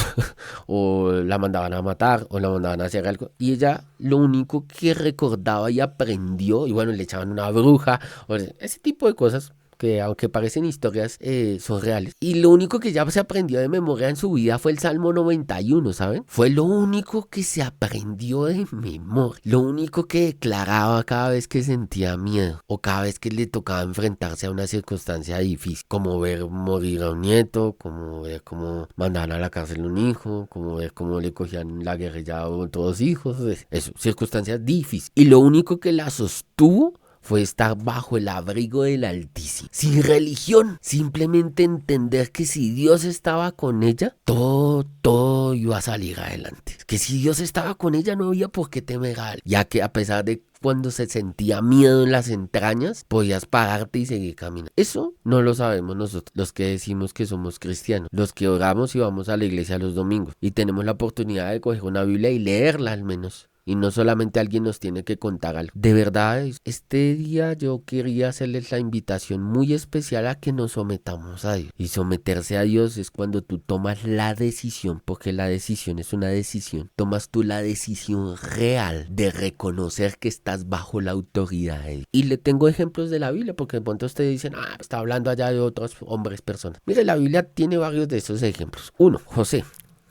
O la mandaban a matar o la mandaban a hacer algo. Y ella lo único que recordaba y aprendió, y bueno, le echaban una bruja o ese tipo de cosas, que aunque parecen historias, son reales. Y lo único que ya se aprendió de memoria en su vida fue el Salmo 91, ¿saben? Fue lo único que se aprendió de memoria. Lo único que declaraba cada vez que sentía miedo o cada vez que le tocaba enfrentarse a una circunstancia difícil. Como ver morir a un nieto, como ver cómo mandaban a la cárcel a un hijo, como ver cómo le cogían la guerrilla a otros hijos. Eso, circunstancias difíciles. Y lo único que la sostuvo fue estar bajo el abrigo del Altísimo, sin religión, simplemente entender que si Dios estaba con ella, todo iba a salir adelante. Que si Dios estaba con ella no había por qué temer a él, ya que a pesar de cuando se sentía miedo en las entrañas, podías pararte y seguir caminando. Eso no lo sabemos nosotros, los que decimos que somos cristianos, los que oramos y vamos a la iglesia los domingos y tenemos la oportunidad de coger una Biblia y leerla al menos. Y no solamente alguien nos tiene que contar algo. De verdad, este día yo quería hacerles la invitación muy especial a que nos sometamos a Dios. Y someterse a Dios es cuando tú tomas la decisión, porque la decisión es una decisión. Tomas tú la decisión real de reconocer que estás bajo la autoridad de Dios. Y le tengo ejemplos de la Biblia, porque de pronto ustedes dicen, está hablando allá de otros hombres, personas. Mire, la Biblia tiene varios de esos ejemplos. Uno, José.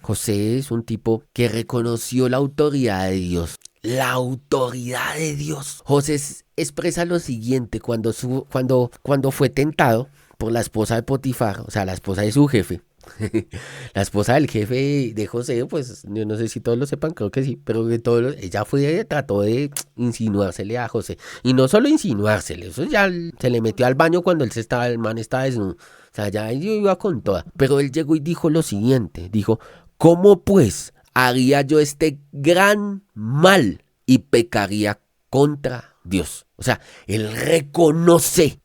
José es un tipo que reconoció la autoridad de Dios. La autoridad de Dios. José expresa lo siguiente cuando fue tentado por la esposa de Potifar, o sea, la esposa de su jefe. La esposa del jefe de José, pues yo no sé si todos lo sepan, creo que sí, pero ella trató de insinuársele a José. Y no solo insinuársele, eso ya se le metió al baño cuando el man estaba desnudo. O sea, ya yo iba con toda. Pero él llegó y dijo lo siguiente, dijo, ¿cómo pues haría yo este gran mal y pecaría contra Dios? O sea, él reconoció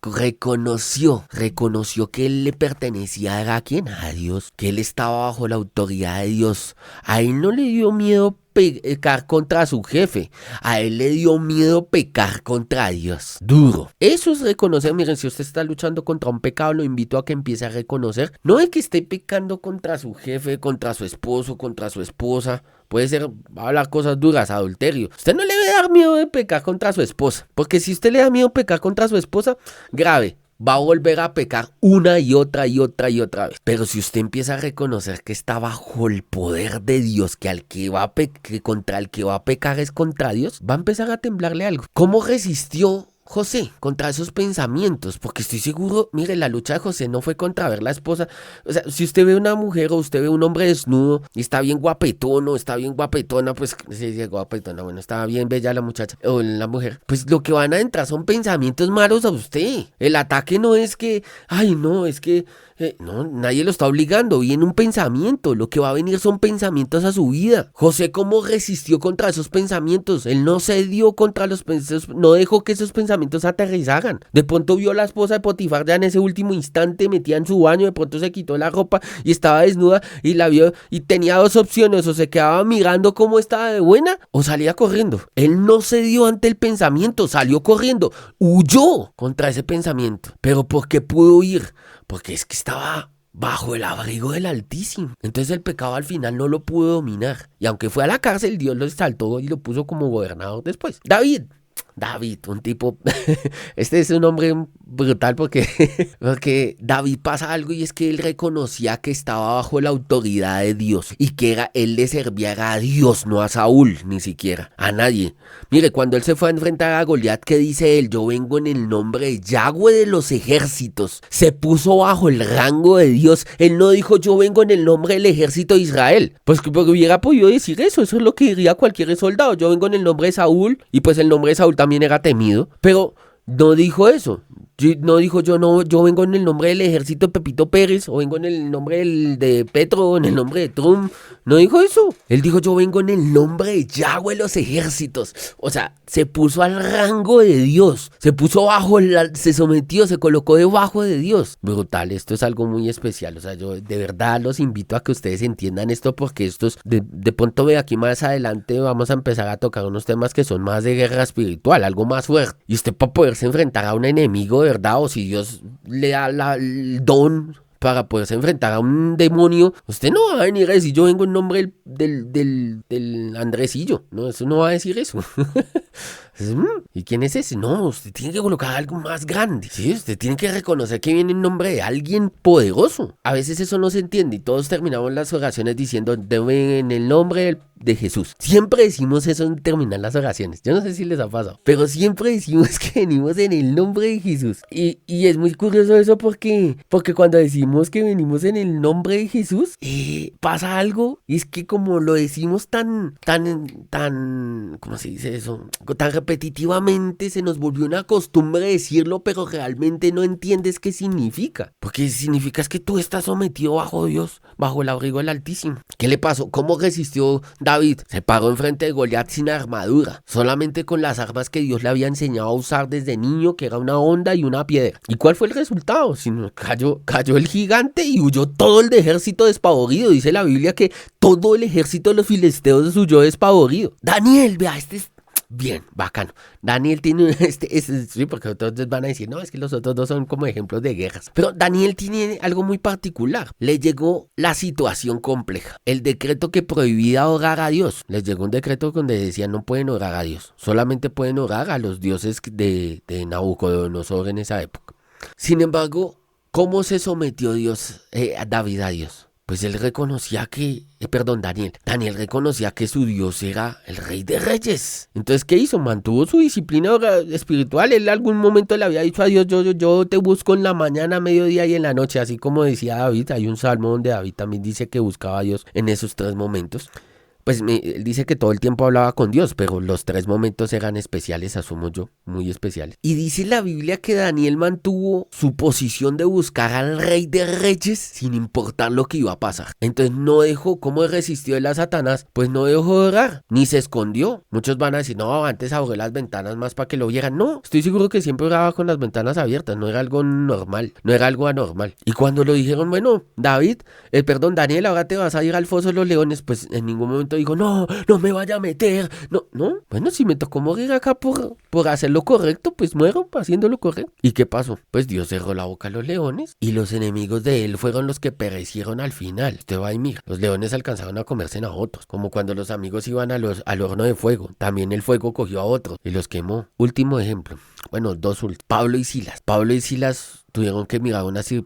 que él le pertenecía ¿a quién? A Dios, que él estaba bajo la autoridad de Dios. A él no le dio miedo pecar contra su jefe, a él le dio miedo pecar contra Dios. Duro. Eso es reconocer. Miren, si usted está luchando contra un pecado, lo invito a que empiece a reconocer. No es que esté pecando contra su jefe, contra su esposo, contra su esposa. Puede ser, va a hablar cosas duras, adulterio. Usted no le debe dar miedo de pecar contra su esposa, porque si usted le da miedo pecar contra su esposa, grave. va a volver a pecar una y otra y otra y otra vez. Pero si usted empieza a reconocer que está bajo el poder de Dios, que contra el que va a pecar es contra Dios, va a empezar a temblarle algo. ¿Cómo resistió José contra esos pensamientos? Porque estoy seguro, mire, la lucha de José no fue contra ver la esposa. O sea, si usted ve una mujer o usted ve un hombre desnudo y está bien guapetón o está bien guapetona, pues sí, guapetona, bueno, estaba bien bella la muchacha o la mujer, pues lo que van a entrar son pensamientos malos a usted. El ataque no es que, ay, no, es que no, nadie lo está obligando, viene un pensamiento, lo que va a venir son pensamientos a su vida. José, ¿cómo resistió contra esos pensamientos? Él no cedió contra los pensamientos, no dejó que esos pensamientos aterrizaran. De pronto vio a la esposa de Potifar ya en ese último instante, metía en su baño, de pronto se quitó la ropa y estaba desnuda y la vio y tenía dos opciones, o se quedaba mirando cómo estaba de buena o salía corriendo. Él no cedió ante el pensamiento, salió corriendo, huyó contra ese pensamiento. ¿Pero por qué pudo huir? Porque es que estaba bajo el abrigo del Altísimo. Entonces el pecado al final no lo pudo dominar. Y aunque fue a la cárcel, Dios lo exaltó y lo puso como gobernador después. David, un tipo, este es un hombre brutal porque David pasa algo y es que él reconocía que estaba bajo la autoridad de Dios y que él le servía a Dios, no a Saúl, ni siquiera, a nadie. Mire, cuando él se fue a enfrentar a Goliat, ¿qué dice él? Yo vengo en el nombre de Yahweh de los ejércitos. Se puso bajo el rango de Dios. Él no dijo yo vengo en el nombre del ejército de Israel. Pues porque hubiera podido decir eso es lo que diría cualquier soldado. Yo vengo en el nombre de Saúl y pues el nombre de Saúl también era temido, pero no dijo eso. No dijo yo vengo en el nombre del ejército de Pepito Pérez, o vengo en el nombre de Petro, o en el nombre de Trump. No dijo eso. Él dijo yo vengo en el nombre de Yahweh de los ejércitos. O sea, se puso al rango de Dios. Se puso se sometió, se colocó debajo de Dios. Brutal, esto es algo muy especial. O sea, yo de verdad los invito a que ustedes entiendan esto, porque estos, de pronto ve aquí más adelante vamos a empezar a tocar unos temas que son más de guerra espiritual, algo más fuerte. Y usted para poderse enfrentar a un enemigo de verdad, o si Dios le da el don para poderse enfrentar a un demonio, usted no va a venir a decir yo vengo en nombre del Andresillo, no, eso no va a decir eso. ¿Y quién es ese? No, usted tiene que colocar algo más grande, ¿sí? Usted tiene que reconocer que viene en nombre de alguien poderoso. A veces eso no se entiende y todos terminamos las oraciones diciendo en el nombre de Jesús. Siempre decimos eso en terminar las oraciones. Yo no sé si les ha pasado, pero siempre decimos que venimos en el nombre de Jesús. Y es muy curioso eso porque cuando decimos que venimos en el nombre de Jesús, pasa algo, y es que como lo decimos tan, ¿cómo se dice eso? Tan repetitivamente, se nos volvió una costumbre decirlo, pero realmente no entiendes qué significa. Porque significa es que tú estás sometido bajo Dios, bajo el abrigo del Altísimo. ¿Qué le pasó? ¿Cómo resistió David? Se paró enfrente de Goliat sin armadura, solamente con las armas que Dios le había enseñado a usar desde niño, que era una honda y una piedra. ¿Y cuál fue el resultado? Cayó el gigante y huyó todo el ejército despavorido. Dice la Biblia que todo el ejército de los filisteos huyó despavorido. Daniel, vea, este es bien, bacano. Daniel tiene sí, porque otros van a decir, no, es que los otros dos son como ejemplos de guerras. Pero Daniel tiene algo muy particular. Le llegó la situación compleja. El decreto que prohibía orar a Dios. Les llegó un decreto donde decía no pueden orar a Dios. Solamente pueden orar a los dioses de Nabucodonosor en esa época. Sin embargo, ¿cómo se sometió David a Dios? Pues él reconocía Daniel reconocía que su Dios era el Rey de Reyes. Entonces, ¿qué hizo? Mantuvo su disciplina espiritual. Él en algún momento le había dicho a Dios, yo te busco en la mañana, mediodía y en la noche. Así como decía David, hay un salmo donde David también dice que buscaba a Dios en esos 3 momentos. Pues él dice que todo el tiempo hablaba con Dios, pero los 3 momentos eran especiales, asumo yo, muy especiales. Y dice la Biblia que Daniel mantuvo su posición de buscar al Rey de Reyes sin importar lo que iba a pasar. Entonces no dejó, ¿cómo resistió él a Satanás? Pues no dejó de orar, ni se escondió. Muchos van a decir, no, antes abrí las ventanas más para que lo vieran. No, estoy seguro que siempre oraba con las ventanas abiertas, no era algo normal, no era algo anormal. Y cuando lo dijeron, bueno, Daniel, ahora te vas a ir al foso de los leones, pues en ningún momento dijo, no me vaya a meter, no, bueno, si me tocó morir acá por hacer lo correcto, pues muero haciendo lo correcto. ¿Y qué pasó? Pues Dios cerró la boca a los leones y los enemigos de él fueron los que perecieron al final. Usted va y mira, los leones alcanzaron a comerse a otros, como cuando los amigos iban al horno de fuego, también el fuego cogió a otros y los quemó. Último ejemplo, bueno, 2 últimos, Pablo y Silas tuvieron que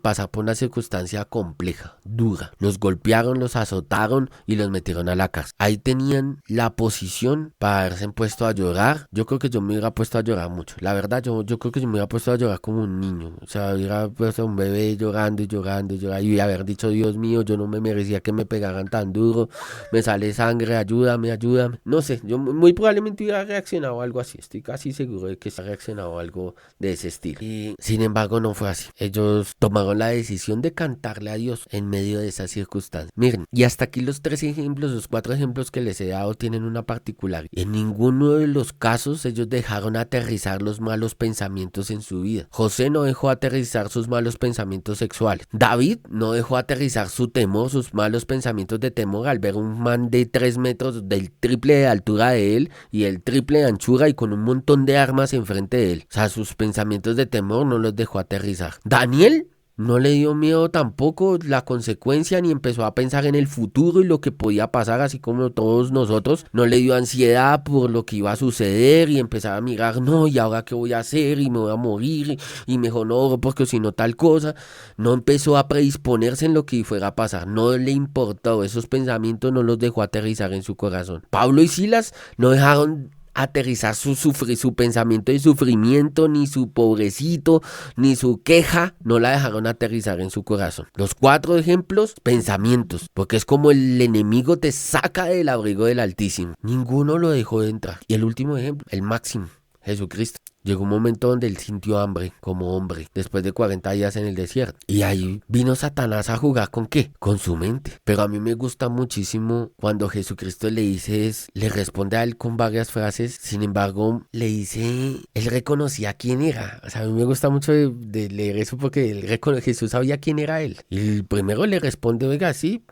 pasar por una circunstancia compleja, dura. Los golpearon, los azotaron y los metieron a la cárcel. Ahí tenían la posición para haberse puesto a llorar. Yo creo que yo me hubiera puesto a llorar mucho. La verdad, yo creo que yo me hubiera puesto a llorar como un niño. O sea, hubiera puesto a un bebé llorando y llorando y llorando. Y haber dicho, Dios mío, yo no me merecía que me pegaran tan duro. Me sale sangre, ayúdame, ayúdame. No sé, yo muy probablemente hubiera reaccionado a algo así. Estoy casi seguro de que se ha reaccionado a algo de ese estilo. Y sin embargo, no fue así. Ellos tomaron la decisión de cantarle a Dios en medio de esas circunstancias. Miren, y hasta aquí los 4 ejemplos que les he dado tienen una particularidad. En ninguno de los casos ellos dejaron aterrizar los malos pensamientos en su vida. José no dejó aterrizar sus malos pensamientos sexuales. David no dejó aterrizar su temor, sus malos pensamientos de temor al ver un man de 3 metros, del triple de altura de él y el triple de anchura y con un montón de armas enfrente de él. O sea, sus pensamientos de temor no los dejó aterrizar. Daniel no le dio miedo tampoco la consecuencia, ni empezó a pensar en el futuro y lo que podía pasar, así como todos nosotros. No le dio ansiedad por lo que iba a suceder y empezaba a mirar, no, ¿y ahora qué voy a hacer? Y me voy a morir y mejor no, porque si no tal cosa. No empezó a predisponerse en lo que fuera a pasar. No le importó, esos pensamientos no los dejó aterrizar en su corazón. Pablo y Silas no dejaron aterrizar su pensamiento de sufrimiento, ni su pobrecito, ni su queja, no la dejaron aterrizar en su corazón. Los 4 ejemplos, pensamientos, porque es como el enemigo te saca del abrigo del Altísimo. Ninguno lo dejó de entrar. Y el último ejemplo, el máximo, Jesucristo. Llegó un momento donde él sintió hambre como hombre, después de 40 días en el desierto. Y ahí vino Satanás a jugar ¿con qué? Con su mente. Pero a mí me gusta muchísimo cuando Jesucristo le responde a él con varias frases. Sin embargo, le dice, él reconocía quién era. O sea, a mí me gusta mucho de leer eso porque Jesús sabía quién era él. Y primero le responde, oiga, sí,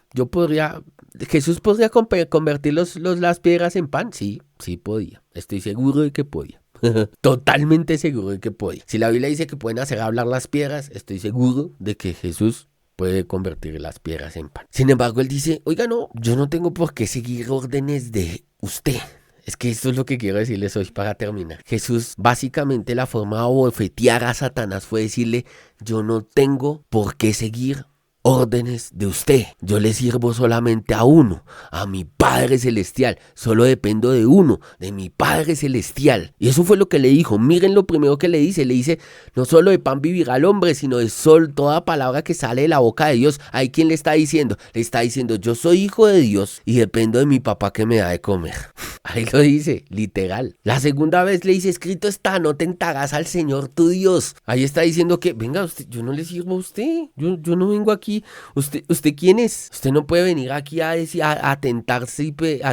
Jesús podría convertir las piedras en pan. Sí, sí podía. Estoy seguro de que podía. Totalmente seguro de que podía. Si la Biblia dice que pueden hacer hablar las piedras, estoy seguro de que Jesús puede convertir las piedras en pan. Sin embargo, él dice, oiga, no, yo no tengo por qué seguir órdenes de usted. Es que esto es lo que quiero decirles hoy para terminar. Jesús, básicamente la forma de bofetear a Satanás fue decirle, yo no tengo por qué seguir órdenes de usted. Yo le sirvo solamente a uno, a mi Padre Celestial. Solo dependo de uno, de mi Padre Celestial. Y eso fue lo que le dijo. Miren lo primero que le dice, no solo de pan vivirá el hombre, sino de toda palabra que sale de la boca de Dios. ¿Ahí quién le está diciendo? Le está diciendo, yo soy hijo de Dios y dependo de mi papá que me da de comer. Ahí lo dice, literal. La segunda vez le dice, escrito está, no tentarás al Señor tu Dios. Ahí está diciendo que, venga, yo no le sirvo a usted. Yo no vengo aquí. ¿Usted quién es? Usted no puede venir aquí a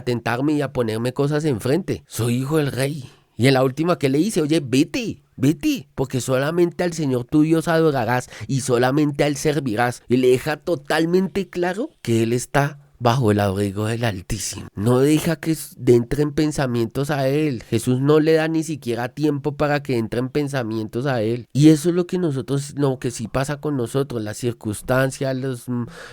tentarme y a ponerme cosas enfrente. Soy hijo del rey. Y en la última que le dice, oye, vete, porque solamente al Señor tu Dios adorarás y solamente a Él servirás. Y le deja totalmente claro que Él está bajo el abrigo del Altísimo. No deja que entren pensamientos a él. Jesús no le da ni siquiera tiempo para que entren pensamientos a él. Y eso es lo que sí pasa con nosotros, las circunstancias,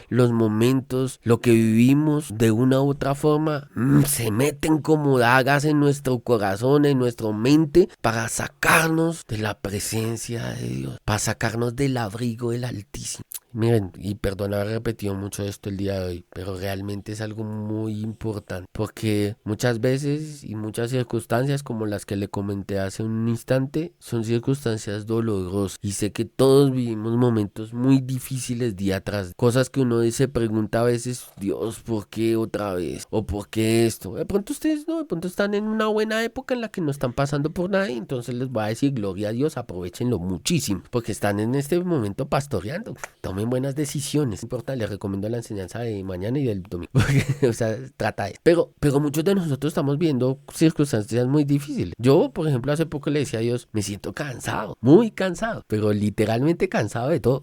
los momentos, lo que vivimos de una u otra forma, se meten como dagas en nuestro corazón, en nuestra mente, para sacarnos de la presencia de Dios, para sacarnos del abrigo del Altísimo. Miren, y perdón haber repetido mucho esto el día de hoy, pero realmente es algo muy importante, porque muchas veces y muchas circunstancias como las que le comenté hace un instante, son circunstancias dolorosas, y sé que todos vivimos momentos muy difíciles día tras día, cosas que uno se pregunta a veces, Dios, ¿por qué otra vez? ¿O por qué esto? De pronto ustedes no, de pronto están en una buena época en la que no están pasando por nada, y entonces les voy a decir, gloria a Dios, aprovechenlo muchísimo, porque están en este momento pastoreando. Tomen buenas decisiones. No importa, les recomiendo la enseñanza de mañana y del domingo. Porque, o sea, trata de... Pero muchos de nosotros estamos viendo circunstancias muy difíciles. Yo, por ejemplo, hace poco le decía a Dios, me siento cansado, muy cansado, pero literalmente cansado de todo.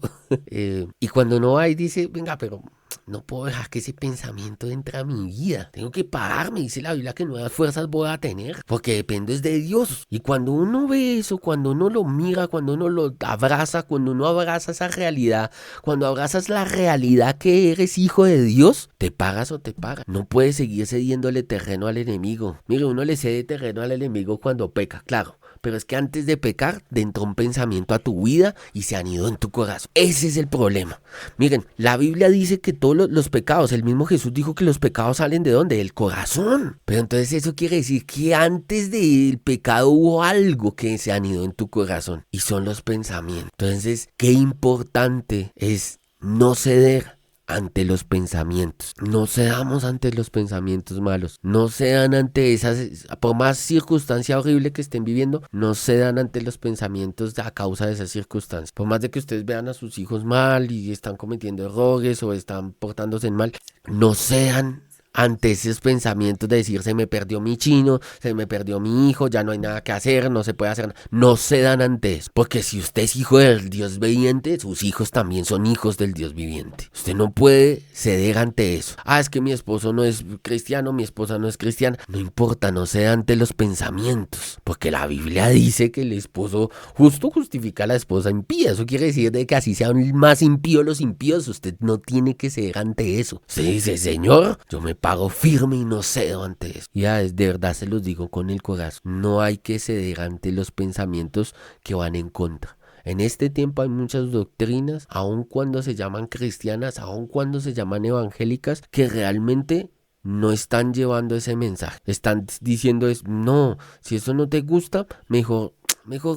Y cuando uno va y dice, venga, pero no puedo dejar que ese pensamiento entre a mi vida. Tengo que pararme, dice la Biblia, que nuevas fuerzas voy a tener, porque dependo es de Dios. Y cuando uno ve eso, cuando uno lo mira, cuando uno lo abraza, cuando uno abraza esa realidad, cuando abrazas la realidad que eres hijo de Dios, te pagas o te pagas. No puedes seguir cediéndole terreno al enemigo. Mire, uno le cede terreno al enemigo cuando peca, claro. pero es que antes de pecar, entró un pensamiento a tu vida y se anidó en tu corazón. Ese es el problema. Miren, la Biblia dice que todos los pecados, el mismo Jesús dijo que los pecados salen ¿de dónde? Del corazón. Pero entonces eso quiere decir que antes del pecado hubo algo que se anidó en tu corazón y son los pensamientos. Entonces, qué importante es no ceder ante los pensamientos. No cedamos ante los pensamientos malos. No cedan ante esas, por más circunstancia horrible que estén viviendo, no cedan ante los pensamientos a causa de esas circunstancias. Por más de que ustedes vean a sus hijos mal y están cometiendo errores o están portándose mal, no cedan ante esos pensamientos de decir se me perdió mi chino, se me perdió mi hijo, ya no hay nada que hacer, no se puede hacer nada. No cedan ante eso, porque si usted es hijo del Dios viviente, sus hijos también son hijos del Dios viviente. Usted no puede ceder ante eso. Es que mi esposo no es cristiano, mi esposa no es cristiana. No importa, no ceda ante los pensamientos, porque la Biblia dice que el esposo justo justifica a la esposa impía. Eso quiere decir de que así sean más impíos los impíos, usted no tiene que ceder ante eso. Usted dice, Señor, yo me pago firme y no cedo ante eso. Ya, de verdad se los digo con el corazón. No hay que ceder ante los pensamientos que van en contra. En este tiempo hay muchas doctrinas, aun cuando se llaman cristianas, aun cuando se llaman evangélicas, que realmente no están llevando ese mensaje. Están diciendo no, si eso no te gusta, mejor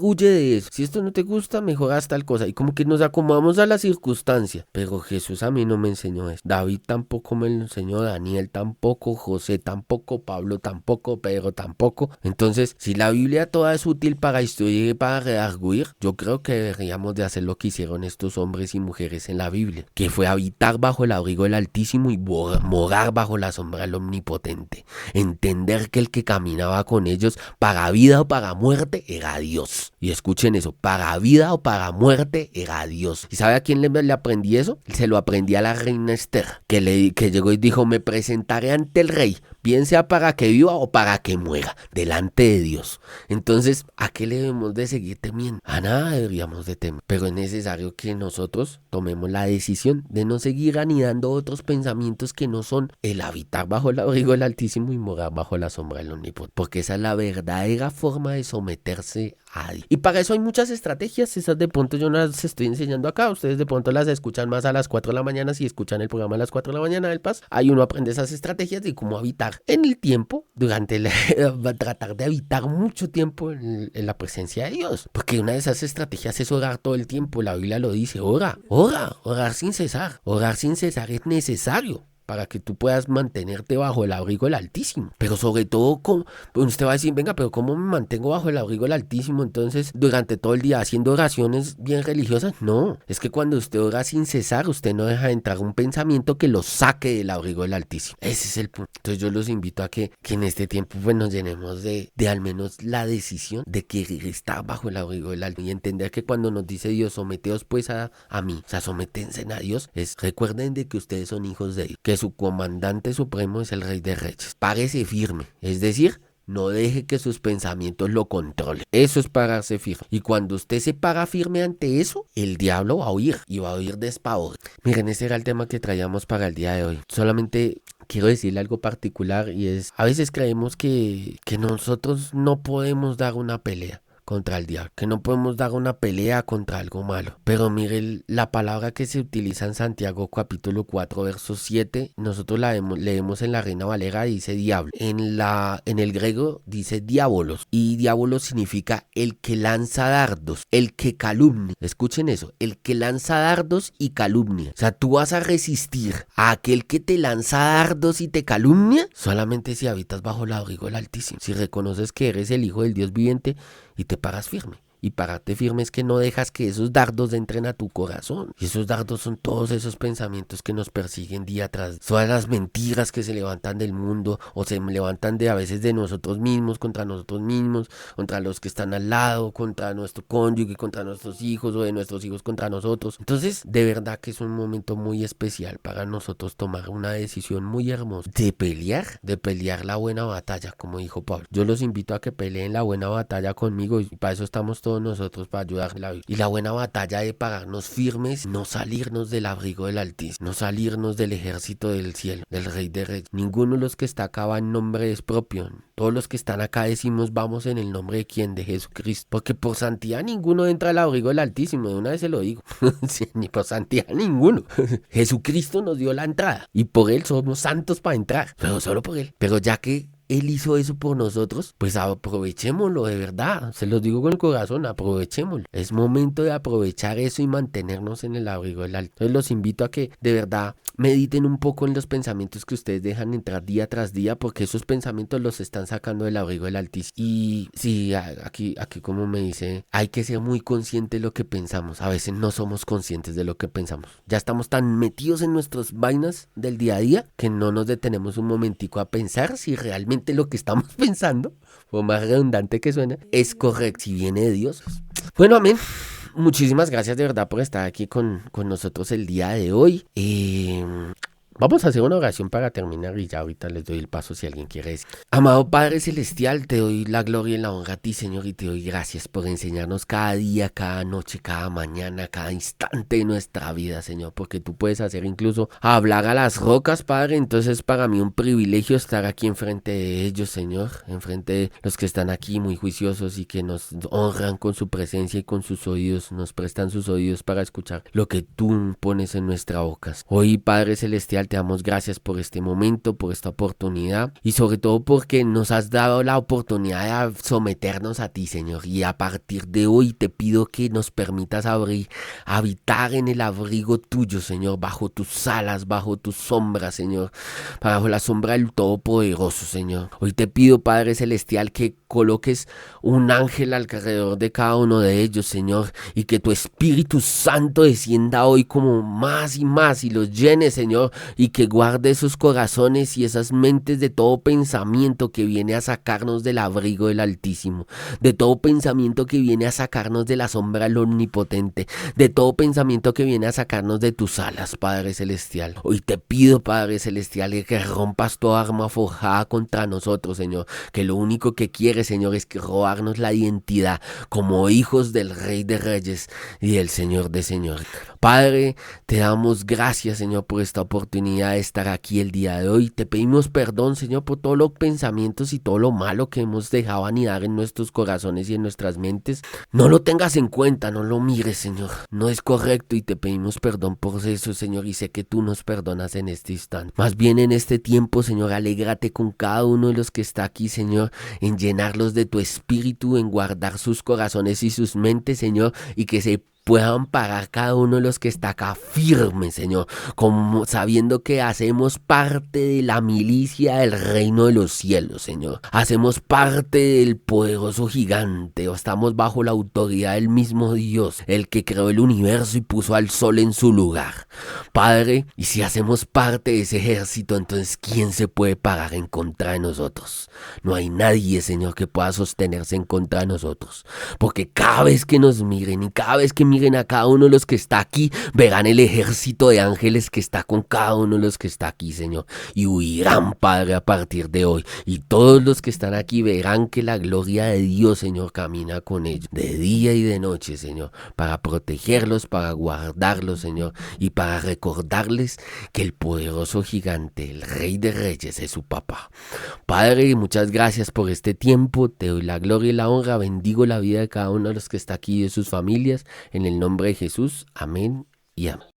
huye de eso. Si esto no te gusta, mejor haz tal cosa. Y como que nos acomodamos a la circunstancia. Pero Jesús a mí no me enseñó eso. David tampoco me lo enseñó. Daniel tampoco. José tampoco. Pablo tampoco. Pedro tampoco. Entonces, si la Biblia toda es útil para instruir y para redarguir, yo creo que deberíamos de hacer lo que hicieron estos hombres y mujeres en la Biblia. Que fue habitar bajo el abrigo del Altísimo y morar bajo la sombra del Omnipotente. Entender que el que caminaba con ellos para vida o para muerte era Dios. Y escuchen eso, para vida o para muerte era Dios. ¿Y sabe a quién le aprendí eso? Se lo aprendí a la reina Esther, que llegó y dijo, me presentaré ante el rey, bien sea para que viva o para que muera, delante de Dios. Entonces, ¿a qué le debemos de seguir temiendo? A nada deberíamos de temer, pero es necesario que nosotros tomemos la decisión de no seguir anidando otros pensamientos que no son el habitar bajo el abrigo del Altísimo y morar bajo la sombra del Omnipotente, porque esa es la verdadera forma de someterse a Dios. Y para eso hay muchas estrategias, esas de pronto yo no las estoy enseñando acá, ustedes de pronto las escuchan más a las 4 de la mañana, si escuchan el programa a las 4 de la mañana del Paz, ahí uno aprende esas estrategias de cómo habitar en el tiempo, tratar de habitar mucho tiempo en la presencia de Dios, porque una de esas estrategias es orar todo el tiempo, la Biblia lo dice, orar sin cesar es necesario para que tú puedas mantenerte bajo el abrigo del Altísimo. Pero sobre todo, usted va a decir, venga, pero ¿cómo me mantengo bajo el abrigo del Altísimo? Entonces, durante todo el día haciendo oraciones bien religiosas. No, es que cuando usted ora sin cesar, usted no deja de entrar un pensamiento que lo saque del abrigo del Altísimo. Ese es el punto. Entonces yo los invito a que en este tiempo pues nos llenemos de al menos la decisión de que estar bajo el abrigo del Altísimo y entender que cuando nos dice Dios, someteos pues a mí, o sea, sométense a Dios, recuerden de que ustedes son hijos de Dios, que su comandante supremo es el Rey de Reyes. Párese firme, es decir, no deje que sus pensamientos lo controlen. Eso es pararse firme. Y cuando usted se para firme ante eso, el diablo va a huir y va a huir despavorido. Miren, ese era el tema que traíamos para el día de hoy. Solamente quiero decirle algo particular y es, a veces creemos que nosotros no podemos dar una pelea contra el diablo, que no podemos dar una pelea contra algo malo. Pero mire la palabra que se utiliza en Santiago capítulo 4 verso 7, nosotros la leemos en la Reina Valera, dice diablo. En el griego dice diabolos, y diabolos significa el que lanza dardos, el que calumnia. Escuchen eso, el que lanza dardos y calumnia. O sea, tú vas a resistir a aquel que te lanza dardos y te calumnia solamente si habitas bajo el abrigo del Altísimo, si reconoces que eres el Hijo del Dios viviente y te paras firme. Y pararte firme es que no dejas que esos dardos entren a tu corazón. Y esos dardos son todos esos pensamientos que nos persiguen día tras día. Todas las mentiras que se levantan del mundo o se levantan a veces de nosotros mismos, contra los que están al lado, contra nuestro cónyuge, contra nuestros hijos o de nuestros hijos contra nosotros. Entonces, de verdad que es un momento muy especial para nosotros tomar una decisión muy hermosa de pelear la buena batalla, como dijo Pablo. Yo los invito a que peleen la buena batalla conmigo y para eso estamos todos todos nosotros para ayudar la vida. Y la buena batalla de pararnos firmes, no salirnos del abrigo del Altísimo, no salirnos del ejército del cielo, del Rey de Reyes. Ninguno de los que está acá va en nombre es propio. Todos los que están acá decimos vamos en el nombre de quién, de Jesucristo. Porque por santidad ninguno entra al abrigo del Altísimo, de una vez se lo digo. Sí, ni por santidad ninguno. Jesucristo nos dio la entrada y por él somos santos para entrar, pero solo por él. Pero ya que él hizo eso por nosotros, pues aprovechémoslo de verdad. Se los digo con el corazón, aprovechémoslo. Es momento de aprovechar eso y mantenernos en el abrigo del Altísimo. Entonces los invito a que de verdad mediten un poco en los pensamientos que ustedes dejan entrar día tras día, porque esos pensamientos los están sacando del abrigo del Altísimo. Y sí, aquí como me dice, hay que ser muy consciente de lo que pensamos. A veces no somos conscientes de lo que pensamos. Ya estamos tan metidos en nuestras vainas del día a día que no nos detenemos un momentico a pensar si realmente lo que estamos pensando, por más redundante que suene, es correcto, si viene de Dios. Bueno, amén. Muchísimas gracias de verdad por estar aquí con nosotros el día de hoy. Vamos a hacer una oración para terminar y ya ahorita les doy el paso si alguien quiere decir. Amado Padre Celestial, te doy la gloria y la honra a ti, Señor, y te doy gracias por enseñarnos cada día, cada noche, cada mañana, cada instante de nuestra vida, Señor, porque tú puedes hacer incluso hablar a las rocas, Padre. Entonces es para mí un privilegio estar aquí enfrente de ellos, Señor, enfrente de los que están aquí muy juiciosos y que nos honran con su presencia y con sus oídos, nos prestan sus oídos para escuchar lo que tú pones en nuestras bocas. Hoy, Padre Celestial, te damos gracias por este momento, por esta oportunidad y sobre todo porque nos has dado la oportunidad de someternos a ti, Señor. Y a partir de hoy te pido que nos permitas habitar en el abrigo tuyo, Señor, bajo tus alas, bajo tus sombras, Señor, bajo la sombra del Todopoderoso, Señor. Hoy te pido, Padre Celestial, que coloques un ángel alrededor de cada uno de ellos, Señor, y que tu Espíritu Santo descienda hoy como más y los llene, Señor, y que guarde esos corazones y esas mentes de todo pensamiento que viene a sacarnos del abrigo del Altísimo, de todo pensamiento que viene a sacarnos de la sombra del Omnipotente, de todo pensamiento que viene a sacarnos de tus alas, Padre Celestial. Hoy te pido, Padre Celestial, que rompas toda arma forjada contra nosotros, Señor, que lo único que quieres, Señor, es que robarnos la identidad como hijos del Rey de Reyes y del Señor de Señores. Padre, te damos gracias, Señor, por esta oportunidad de estar aquí el día de hoy. Te pedimos perdón, Señor, por todos los pensamientos y todo lo malo que hemos dejado anidar en nuestros corazones y en nuestras mentes. No lo tengas en cuenta, no lo mires, Señor. No es correcto y te pedimos perdón por eso, Señor, y sé que tú nos perdonas en este instante. Más bien en este tiempo, Señor, alégrate con cada uno de los que está aquí, Señor, en llenarlos de tu espíritu, en guardar sus corazones y sus mentes, Señor, y que se puedan parar cada uno de los que está acá firme, Señor, como sabiendo que hacemos parte de la milicia del reino de los cielos, Señor. Hacemos parte del poderoso gigante, o estamos bajo la autoridad del mismo Dios, el que creó el universo y puso al sol en su lugar. Padre, y si hacemos parte de ese ejército, entonces ¿quién se puede parar en contra de nosotros? No hay nadie, Señor, que pueda sostenerse en contra de nosotros, porque cada vez que nos miren y cada vez que miren a cada uno de los que está aquí, verán el ejército de ángeles que está con cada uno de los que está aquí, Señor, y huirán, Padre, a partir de hoy, y todos los que están aquí verán que la gloria de Dios, Señor, camina con ellos, de día y de noche, Señor, para protegerlos, para guardarlos, Señor, y para recordarles que el poderoso gigante, el Rey de Reyes, es su papá. Padre, muchas gracias por este tiempo, te doy la gloria y la honra, bendigo la vida de cada uno de los que está aquí y de sus familias, en el nombre de Jesús, amén y amén.